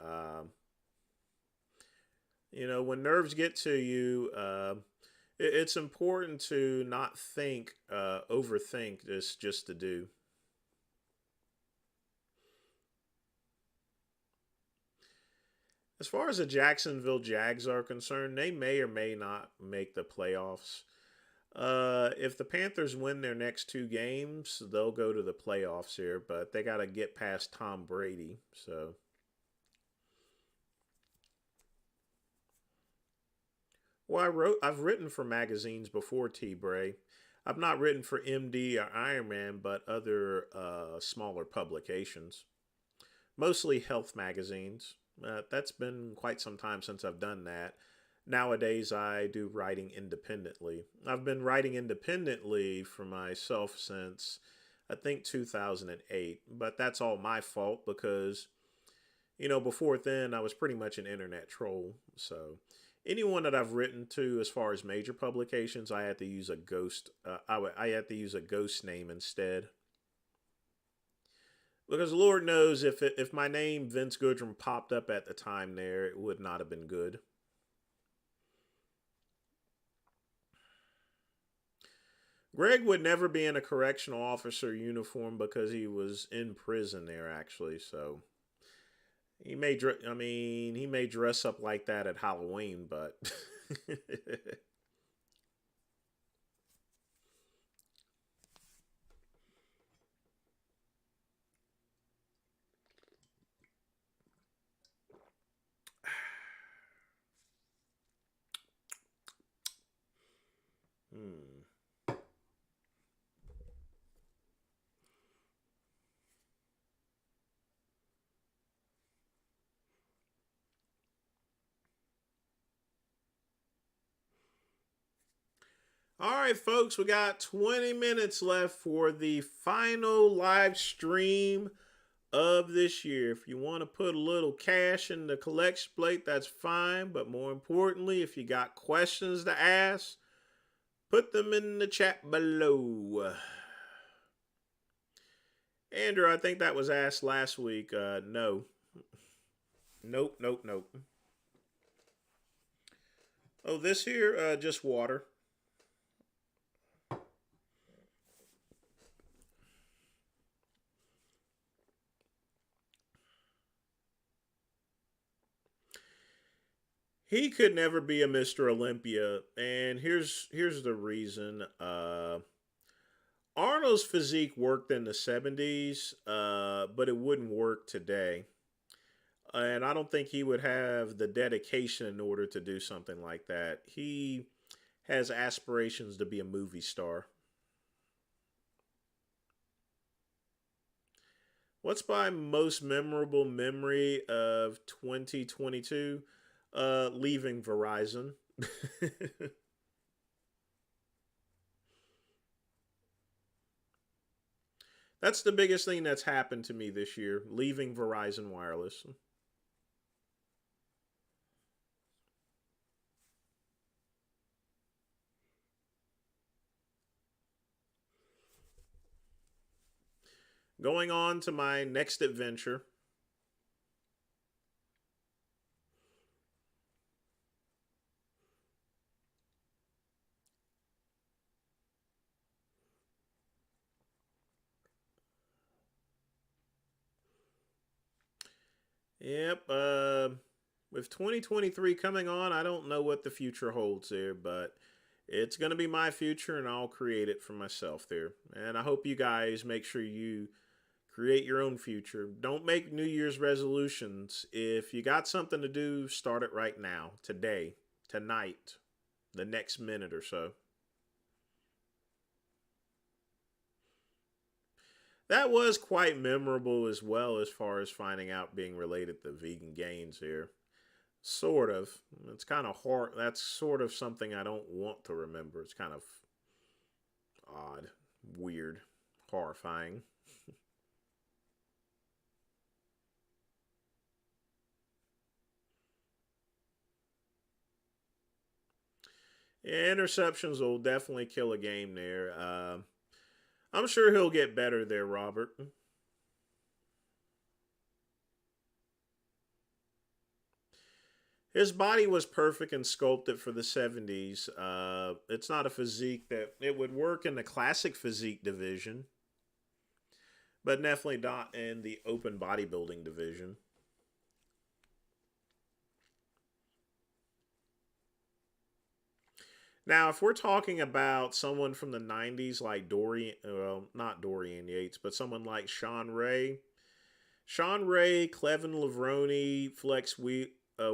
When nerves get to you, It's important to not think, overthink this just to do. As far as the Jacksonville Jags are concerned, they may or may not make the playoffs. If the Panthers win their next two games, they'll go to the playoffs here, but they got to get past Tom Brady. So, well, I've written for magazines before, T. Bray. I've not written for MD or Iron Man, but other smaller publications, mostly health magazines. That's been quite some time since I've done that. Nowadays, I do writing independently. I've been writing independently for myself since I think 2008, but that's all my fault because, before then, I was pretty much an internet troll. So, anyone that I've written to as far as major publications, I had to use a ghost. I had to use a ghost name instead. Because Lord knows if my name Vince Goodrum popped up at the time there, it would not have been good. Greg would never be in a correctional officer uniform because he was in prison there actually. So he may dress up like that at Halloween, but hmm. All right, folks, we got 20 minutes left for the final live stream of this year. If you want to put a little cash in the collection plate, that's fine. But more importantly, if you got questions to ask, put them in the chat below. Andrew, I think that was asked last week. No. Nope, nope, nope. Oh, this here, just water. He could never be a Mr. Olympia, and here's the reason. Arnold's physique worked in the 70s, but it wouldn't work today. And I don't think he would have the dedication in order to do something like that. He has aspirations to be a movie star. What's my most memorable memory of 2022? Leaving Verizon. That's the biggest thing that's happened to me this year, leaving Verizon Wireless. Going on to my next adventure. Yep. With 2023 coming on, I don't know what the future holds there, but it's going to be my future and I'll create it for myself there. And I hope you guys make sure you create your own future. Don't make New Year's resolutions. If you got something to do, start it right now, today, tonight, the next minute or so. That was quite memorable as well as far as finding out being related to vegan gains here. Sort of. It's kind of hard. That's sort of something I don't want to remember. It's kind of odd, weird, horrifying. Yeah, interceptions will definitely kill a game there. I'm sure he'll get better there, Robert. His body was perfect and sculpted for the 70s. It's not a physique that it would work in the classic physique division, but definitely not in the open bodybuilding division. Now, if we're talking about someone from the 90s like Dorian, well, not Dorian Yates, but someone like Sean Ray, Clevin Lavroni,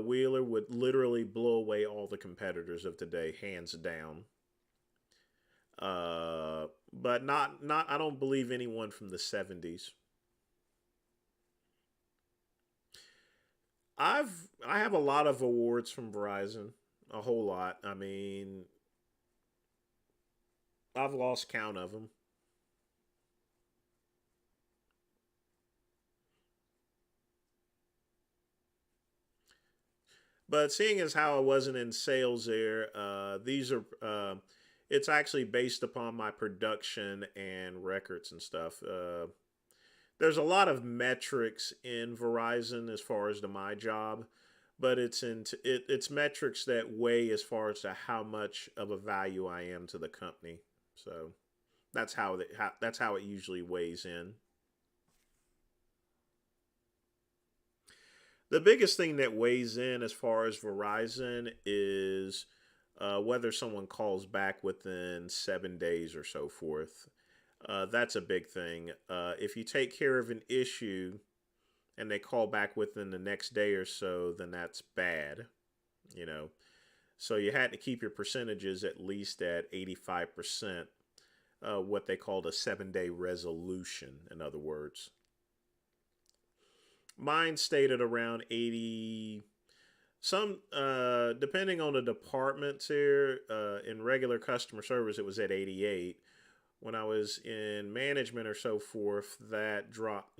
Wheeler would literally blow away all the competitors of today, hands down. But not. I don't believe anyone from the 70s. I have a lot of awards from Verizon, a whole lot. I mean, I've lost count of them. But seeing as how I wasn't in sales there, these are it's actually based upon my production and records and stuff. There's a lot of metrics in Verizon as far as to my job, but it's metrics that weigh as far as to how much of a value I am to the company. So that's how it usually weighs in. The biggest thing that weighs in as far as Verizon is whether someone calls back within 7 days or so forth. That's a big thing. If you take care of an issue and they call back within the next day or so, then that's bad. You know, so you had to keep your percentages at least at 85%. What they called a 7 day resolution, in other words. Mine stayed at around 80. Some, depending on the departments here, in regular customer service, it was at 88. When I was in management or so forth, that dropped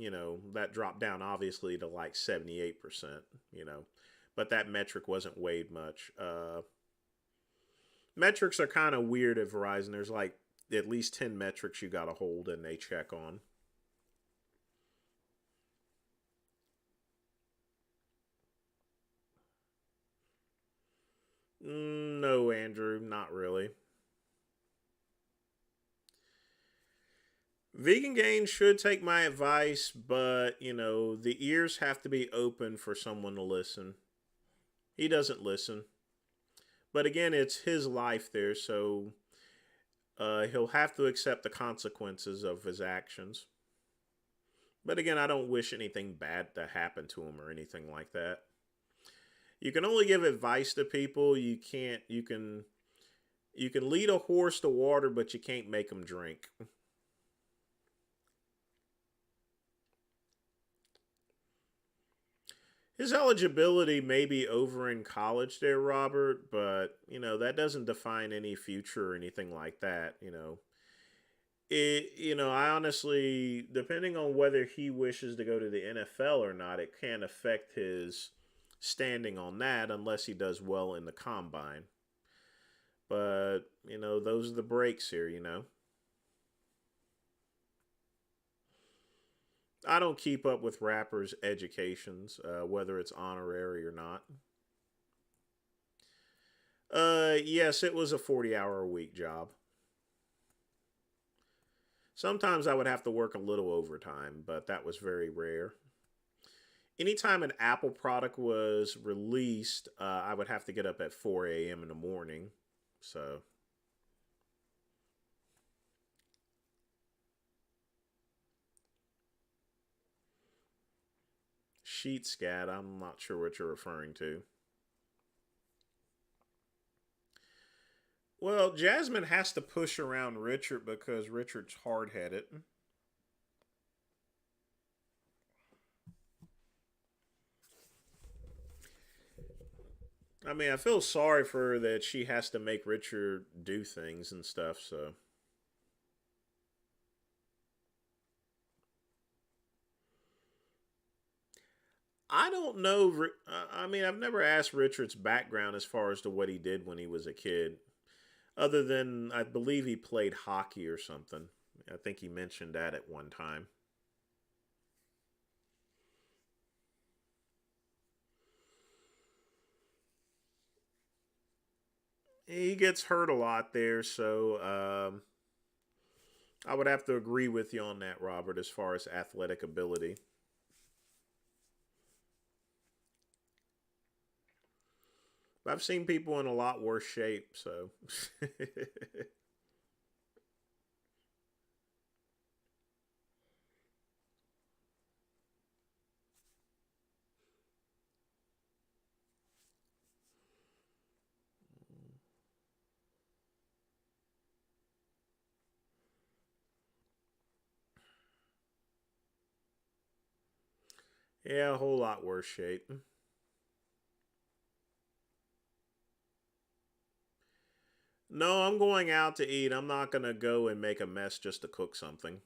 down obviously to like 78%, but that metric wasn't weighed much. Metrics are kind of weird at Verizon. There's like at least 10 metrics you got to hold and they check on. No, Andrew, not really. Vegan Gain should take my advice, but the ears have to be open for someone to listen. He doesn't listen. But again, it's his life there, so he'll have to accept the consequences of his actions. But again, I don't wish anything bad to happen to him or anything like that. You can only give advice to people. You can't. You can lead a horse to water, but you can't make him drink. His eligibility may be over in college there, Robert, but that doesn't define any future or anything like that. I honestly, depending on whether he wishes to go to the NFL or not, it can affect his standing on that unless he does well in the combine. But those are the breaks here. I don't keep up with rappers' educations, whether it's honorary or not. Yes, it was a 40-hour a week job. Sometimes I would have to work a little overtime, but that was very rare. Anytime an Apple product was released, I would have to get up at 4 a.m. in the morning. So, sheet scat, I'm not sure what you're referring to. Well, Jasmine has to push around Richard because Richard's hard headed. I mean, I feel sorry for her that she has to make Richard do things and stuff, so. I don't know. I mean, I've never asked Richard's background as far as to what he did when he was a kid, other than I believe he played hockey or something. I think he mentioned that at one time. he gets hurt a lot there, so I would have to agree with you on that, Robert, as far as athletic ability. I've seen people in a lot worse shape, so. Yeah, a whole lot worse shape. No, I'm going out to eat. I'm not going to go and make a mess just to cook something.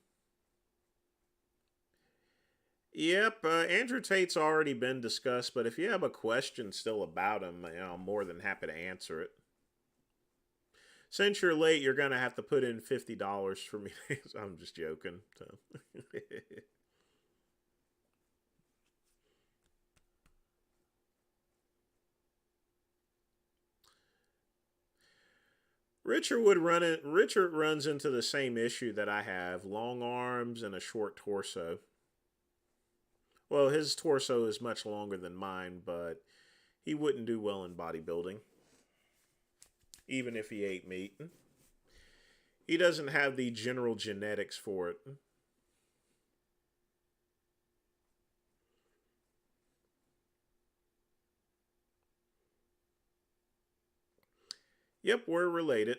Yep, Andrew Tate's already been discussed, but if you have a question still about him, I'm more than happy to answer it. Since you're late, you're going to have to put in $50 for me. I'm just joking. So. Richard runs into the same issue that I have: long arms and a short torso. Well, his torso is much longer than mine, but he wouldn't do well in bodybuilding, even if he ate meat. He doesn't have the general genetics for it. Yep, we're related.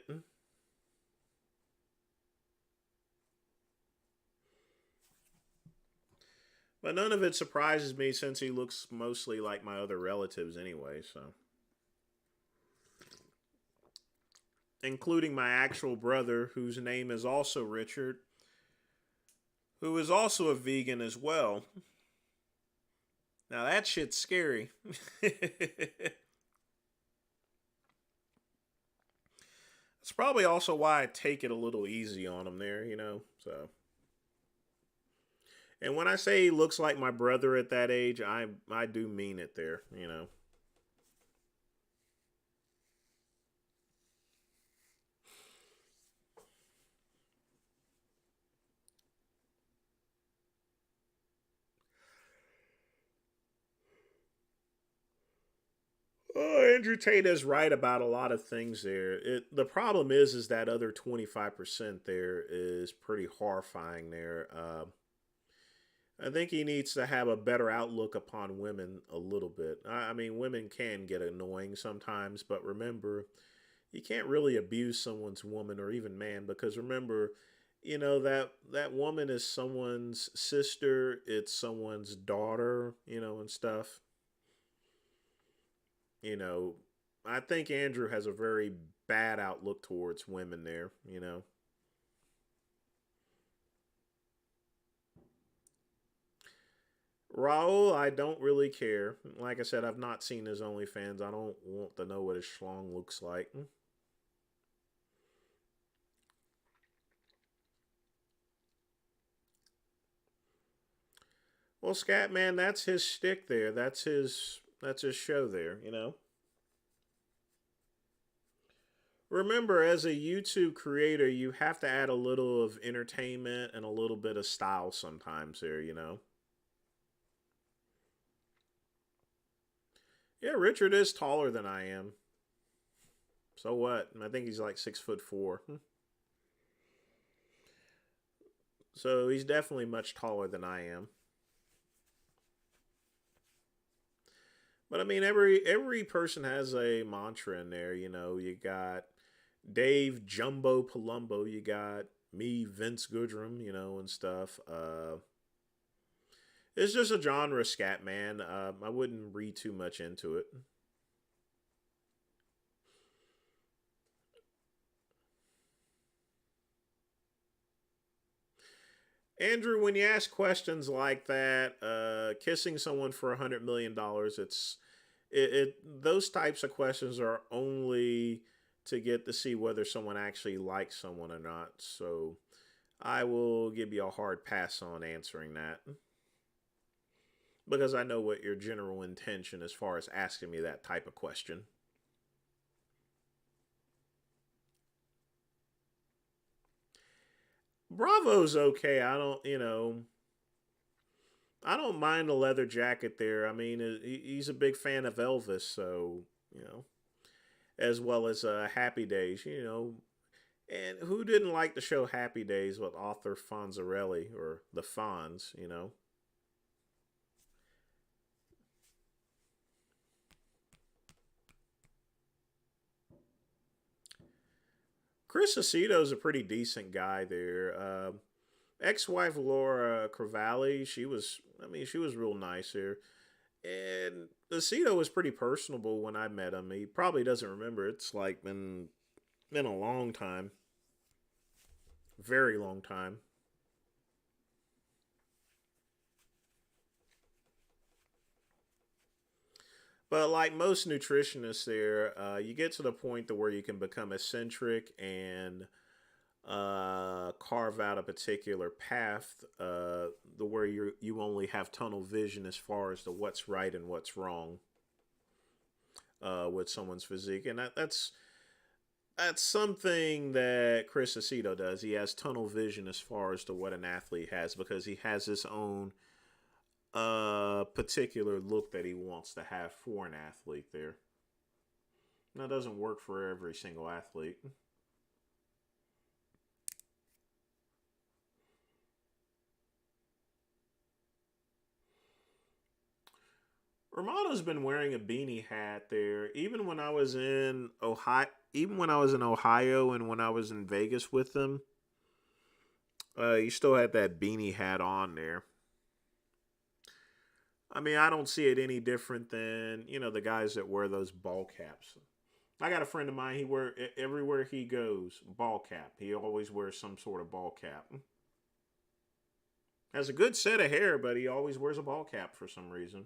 But none of it surprises me since he looks mostly like my other relatives anyway, so. Including my actual brother, whose name is also Richard, who is also a vegan as well. Now that shit's scary. It's probably also why I take it a little easy on him there, so. And when I say he looks like my brother at that age, I do mean it there. Oh, Andrew Tate is right about a lot of things there. The problem is that other 25% there is pretty horrifying there. I think he needs to have a better outlook upon women a little bit. I mean, women can get annoying sometimes, but remember, you can't really abuse someone's woman or even man because remember, that woman is someone's sister, it's someone's daughter, and stuff. You know, I think Andrew has a very bad outlook towards women there. Raul, I don't really care. Like I said, I've not seen his OnlyFans. I don't want to know what his schlong looks like. Well, Scatman, that's his stick there. That's his show there. Remember, as a YouTube creator, you have to add a little of entertainment and a little bit of style sometimes there. Yeah, Richard is taller than I am. So what? I think he's like 6'4". So he's definitely much taller than I am. But I mean, every person has a mantra in there. You got Dave Jumbo Palumbo. You got me, Vince Goodrum. And stuff. It's just a genre scat, man. I wouldn't read too much into it. Andrew, when you ask questions like that, kissing someone for $100 million, those types of questions are only to get to see whether someone actually likes someone or not. So I will give you a hard pass on answering that because I know what your general intention as far as asking me that type of question. Bravo's okay. I don't mind the leather jacket there. I mean, he's a big fan of Elvis, so, you know, as well as Happy Days, And who didn't like the show Happy Days with Arthur Fonzarelli or the Fonz? Chris Aceto's a pretty decent guy there. Ex-wife Laura Cravalli, she was real nice here. And Aceto was pretty personable when I met him. He probably doesn't remember. It's like been a long time, very long time. But like most nutritionists, there, you get to the point to where you can become eccentric and carve out a particular path, the where you only have tunnel vision as far as to what's right and what's wrong with someone's physique, and that's something that Chris Aceto does. He has tunnel vision as far as to what an athlete has because he has his own particular look that he wants to have for an athlete there. And that doesn't work for every single athlete. Romano's been wearing a beanie hat there, even when I was in Ohio. Even when I was in Ohio and when I was in Vegas with them, he still had that beanie hat on there. I mean, I don't see it any different than the guys that wear those ball caps. I got a friend of mine. He everywhere he goes, ball cap. He always wears some sort of ball cap. Has a good set of hair, but he always wears a ball cap for some reason.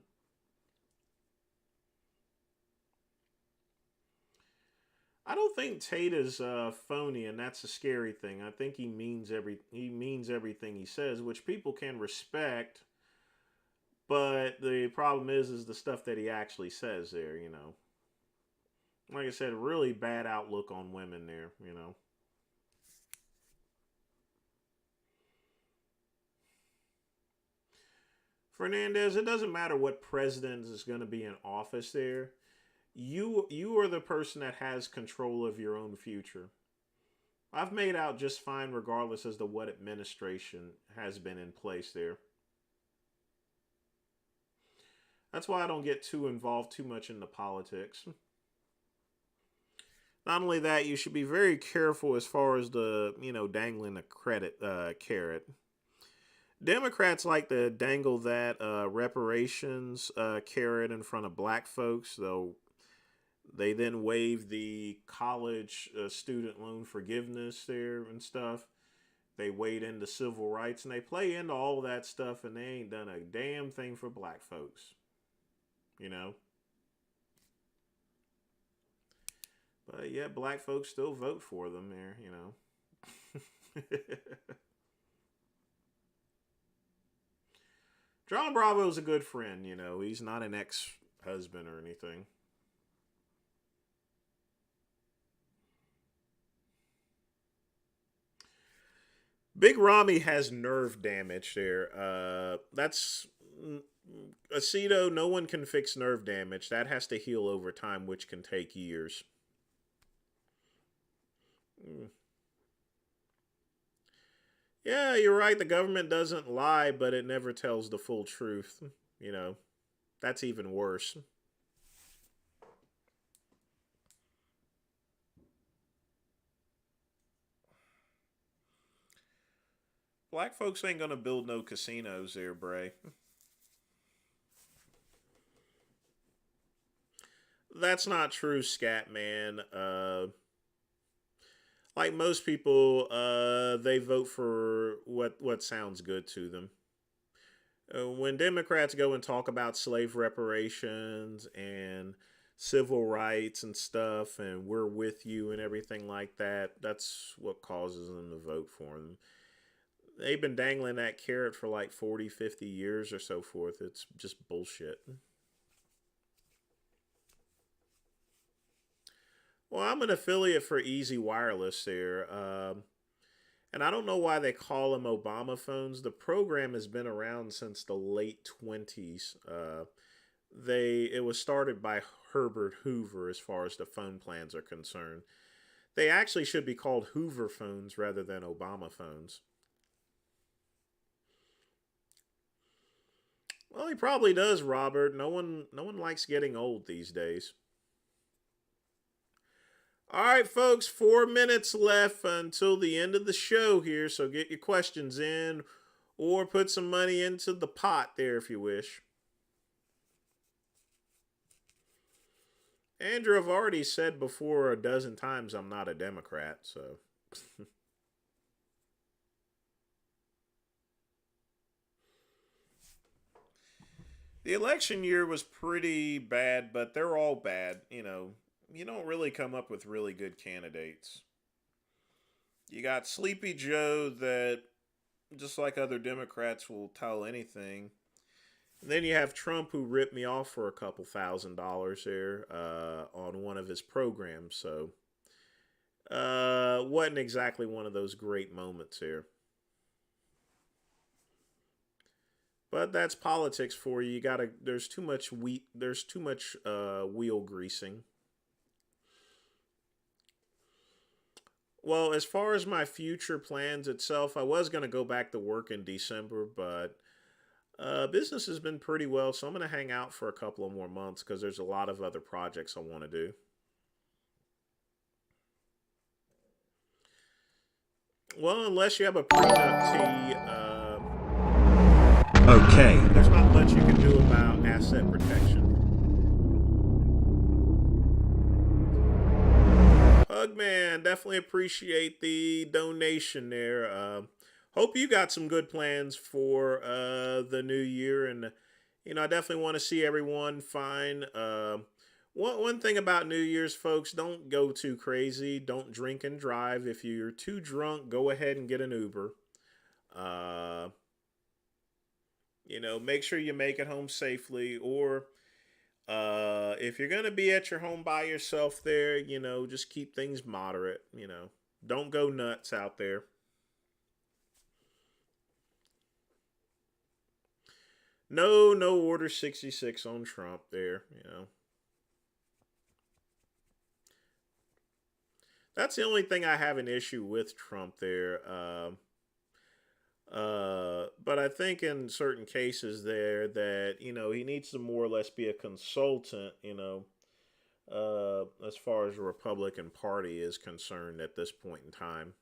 I don't think Tate is phony, and that's a scary thing. I think he means everything he says, which people can respect. But the problem is the stuff that he actually says there. Like I said, really bad outlook on women there. Fernandez, it doesn't matter what president is going to be in office there. You are the person that has control of your own future. I've made out just fine regardless as to what administration has been in place there. That's why I don't get too involved too much into politics. Not only that, you should be very careful as far as the dangling a credit carrot. Democrats like to dangle that reparations carrot in front of black folks, though they then waive the college student loan forgiveness there and stuff. They wade into civil rights and they play into all that stuff, and they ain't done a damn thing for black folks. You know? But yeah, black folks still vote for them there. John Bravo's a good friend. He's not an ex husband or anything. Big Rami has nerve damage there. That's Aceto. No one can fix nerve damage. That has to heal over time, which can take years. Mm. Yeah, you're right. The government doesn't lie, but it never tells the full truth. You know, that's even worse. Black folks ain't gonna build no casinos there, Bray. That's not true, Scat Man. Like most people, they vote for what sounds good to them. When Democrats go and talk about slave reparations and civil rights and stuff, and we're with you and everything like that, that's what causes them to vote for them. They've been dangling that carrot for like 40, 50 years or so forth. It's just bullshit. Well, I'm an affiliate for Easy Wireless there. And I don't know why they call them Obama phones. The program has been around since the late 20s. It was started by Herbert Hoover as far as the phone plans are concerned. They actually should be called Hoover phones rather than Obama phones. Well, he probably does, Robert. No one likes getting old these days. All right, folks, 4 minutes left until the end of the show here, so get your questions in or put some money into the pot there if you wish. Andrew, I've already said before a dozen times I'm not a Democrat, so. The election year was pretty bad, but they're all bad. You don't really come up with really good candidates. You got Sleepy Joe that, just like other Democrats, will tell anything. And then you have Trump, who ripped me off for a couple $1,000s there on one of his programs. So, wasn't exactly one of those great moments here. But that's politics for you. You gotta. There's too much wheat. There's too much wheel greasing. Well, as far as my future plans itself, I was gonna go back to work in December, but business has been pretty well, so I'm gonna hang out for a couple of more months because there's a lot of other projects I want to do. Well, unless you have a prenup, T, Okay. there's not much you can do about asset protection. Pugman, definitely appreciate the donation there. Hope you got some good plans for the new year, and I definitely want to see everyone fine. One thing about New Year's, folks, don't go too crazy. Don't drink and drive. If you're too drunk, go ahead and get an Uber. Uh, make sure you make it home safely, or if you're gonna be at your home by yourself there, just keep things moderate. Don't go nuts out there. No Order 66 on Trump there. That's the only thing I have an issue with Trump there. But I think in certain cases there that he needs to more or less be a consultant. As far as the Republican Party is concerned at this point in time.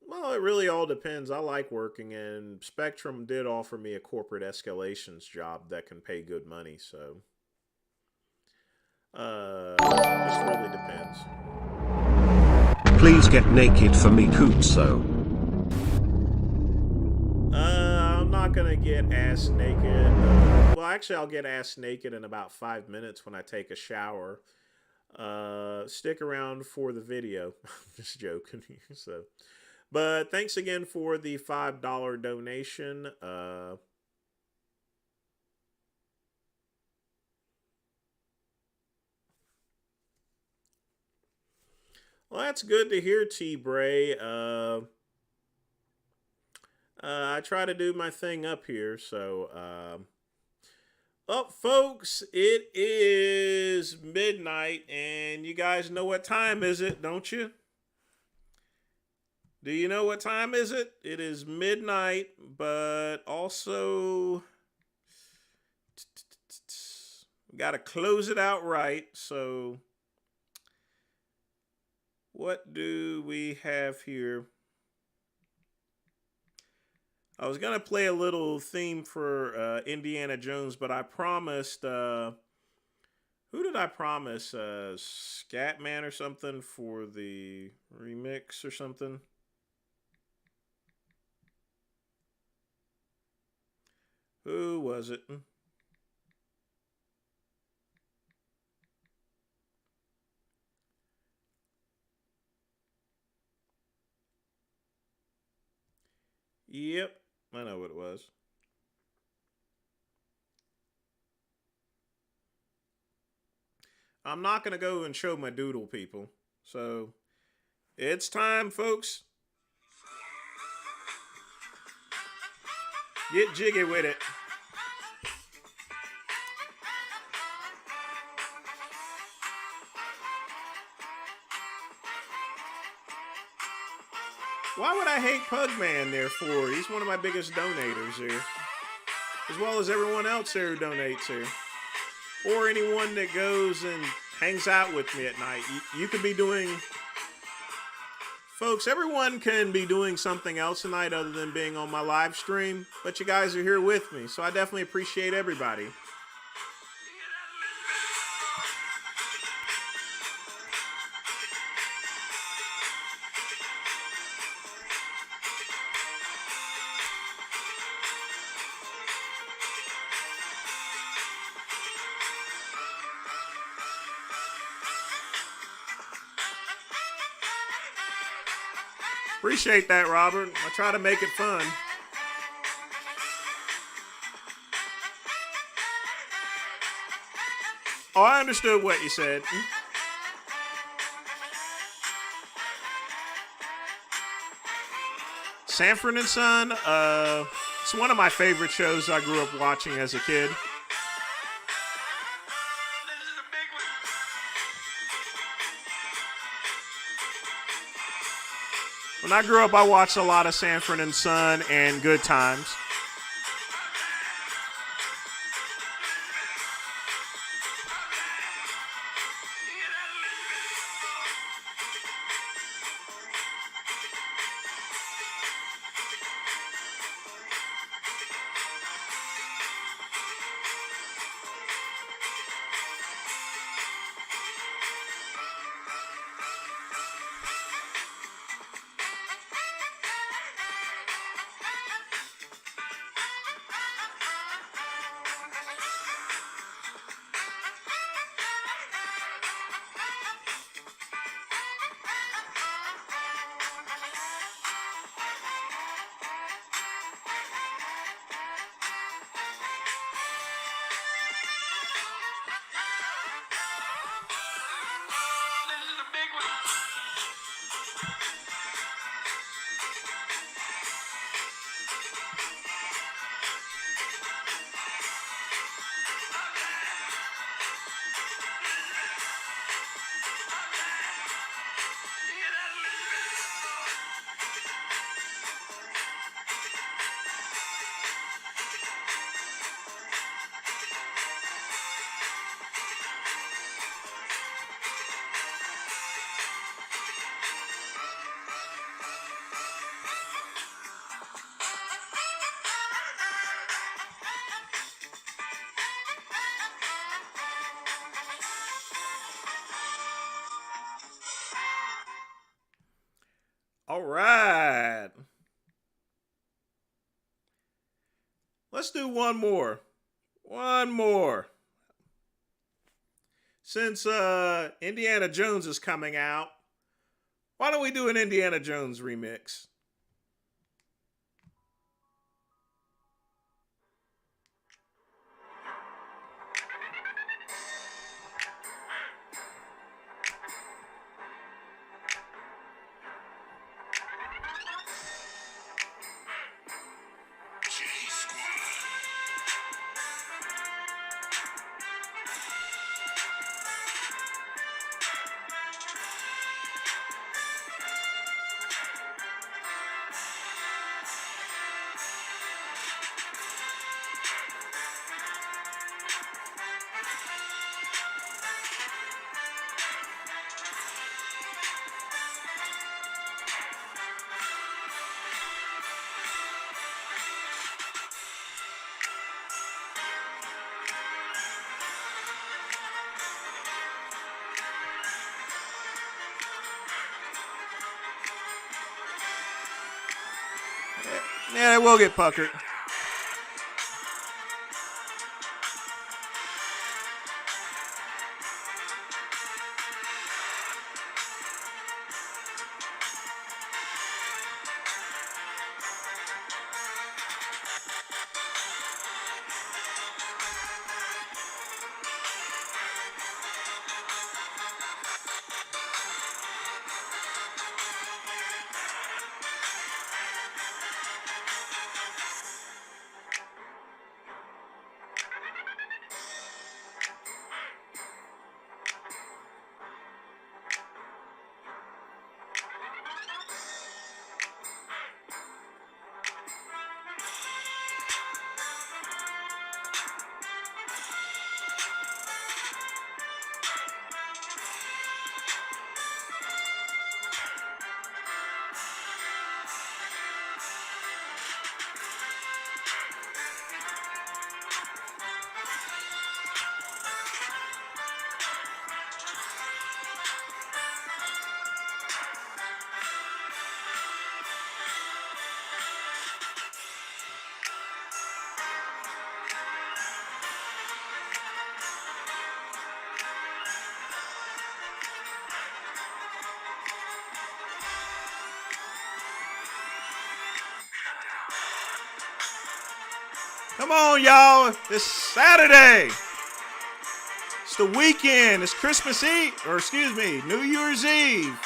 Well, it really all depends. I like working, and Spectrum did offer me a corporate escalations job that can pay good money. So, just really depends. Please get naked for me, Kutso. I'm not gonna get ass naked. Well, actually, I'll get ass naked in about 5 minutes when I take a shower. Stick around for the video. Just joking. So, but thanks again for the $5 donation. Well, that's good to hear, T. Bray. I try to do my thing up here, so. Folks, it is midnight, and you guys know what time is it, don't you? Do you know what time is it? It is midnight, but also got to close it out right. So, what do we have here? I was gonna play a little theme for Indiana Jones, but I promised. Who did I promise? Scatman or something for the remix or something. Who was it? Yep, I know what it was. I'm not going to go and show my doodle, people. So it's time, folks. Get jiggy with it. Why would I hate Pugman there for? He's one of my biggest donators here. As well as everyone else here who donates here. Or anyone that goes and hangs out with me at night. You could be doing... Folks, everyone can be doing something else tonight other than being on my live stream. But you guys are here with me. So I definitely appreciate everybody. Appreciate that, Robert. I try to make it fun. Oh, I understood what you said. Sanford and Son, it's one of my favorite shows I grew up watching as a kid. When I grew up, I watched a lot of Sanford and Son and Good Times. All right. Let's do one more. One more. Since Indiana Jones is coming out, why don't we do an Indiana Jones remix? Yeah, we'll get puckered. Come on, y'all. It's Saturday. It's the weekend. It's Christmas Eve, or excuse me, New Year's Eve.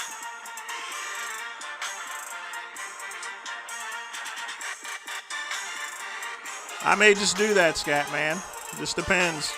I may just do that, Scat Man. Just depends.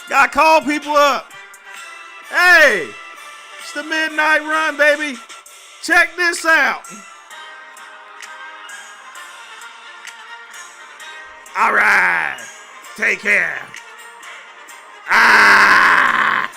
Gotta call people up. Hey, it's the Midnight Run, baby. Check this out. All right. Take care. Ah!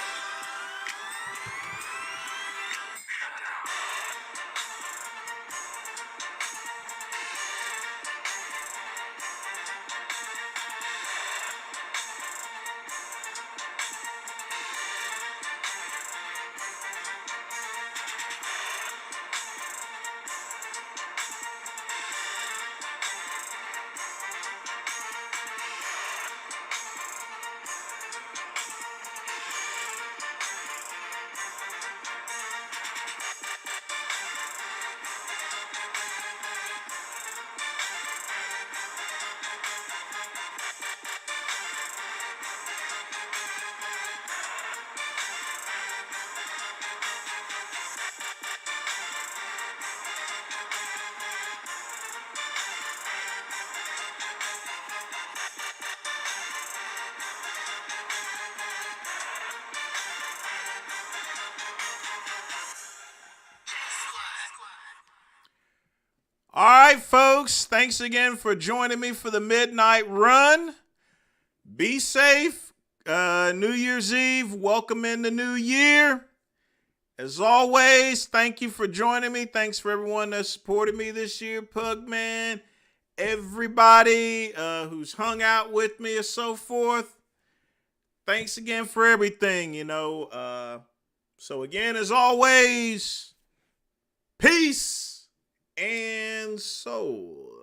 All right, folks. Thanks again for joining me for the Midnight Run. Be safe. New Year's Eve. Welcome in the new year. As always, thank you for joining me. Thanks for everyone that supported me this year, Pugman. Everybody who's hung out with me and so forth. Thanks again for everything, So again, as always, peace and soul.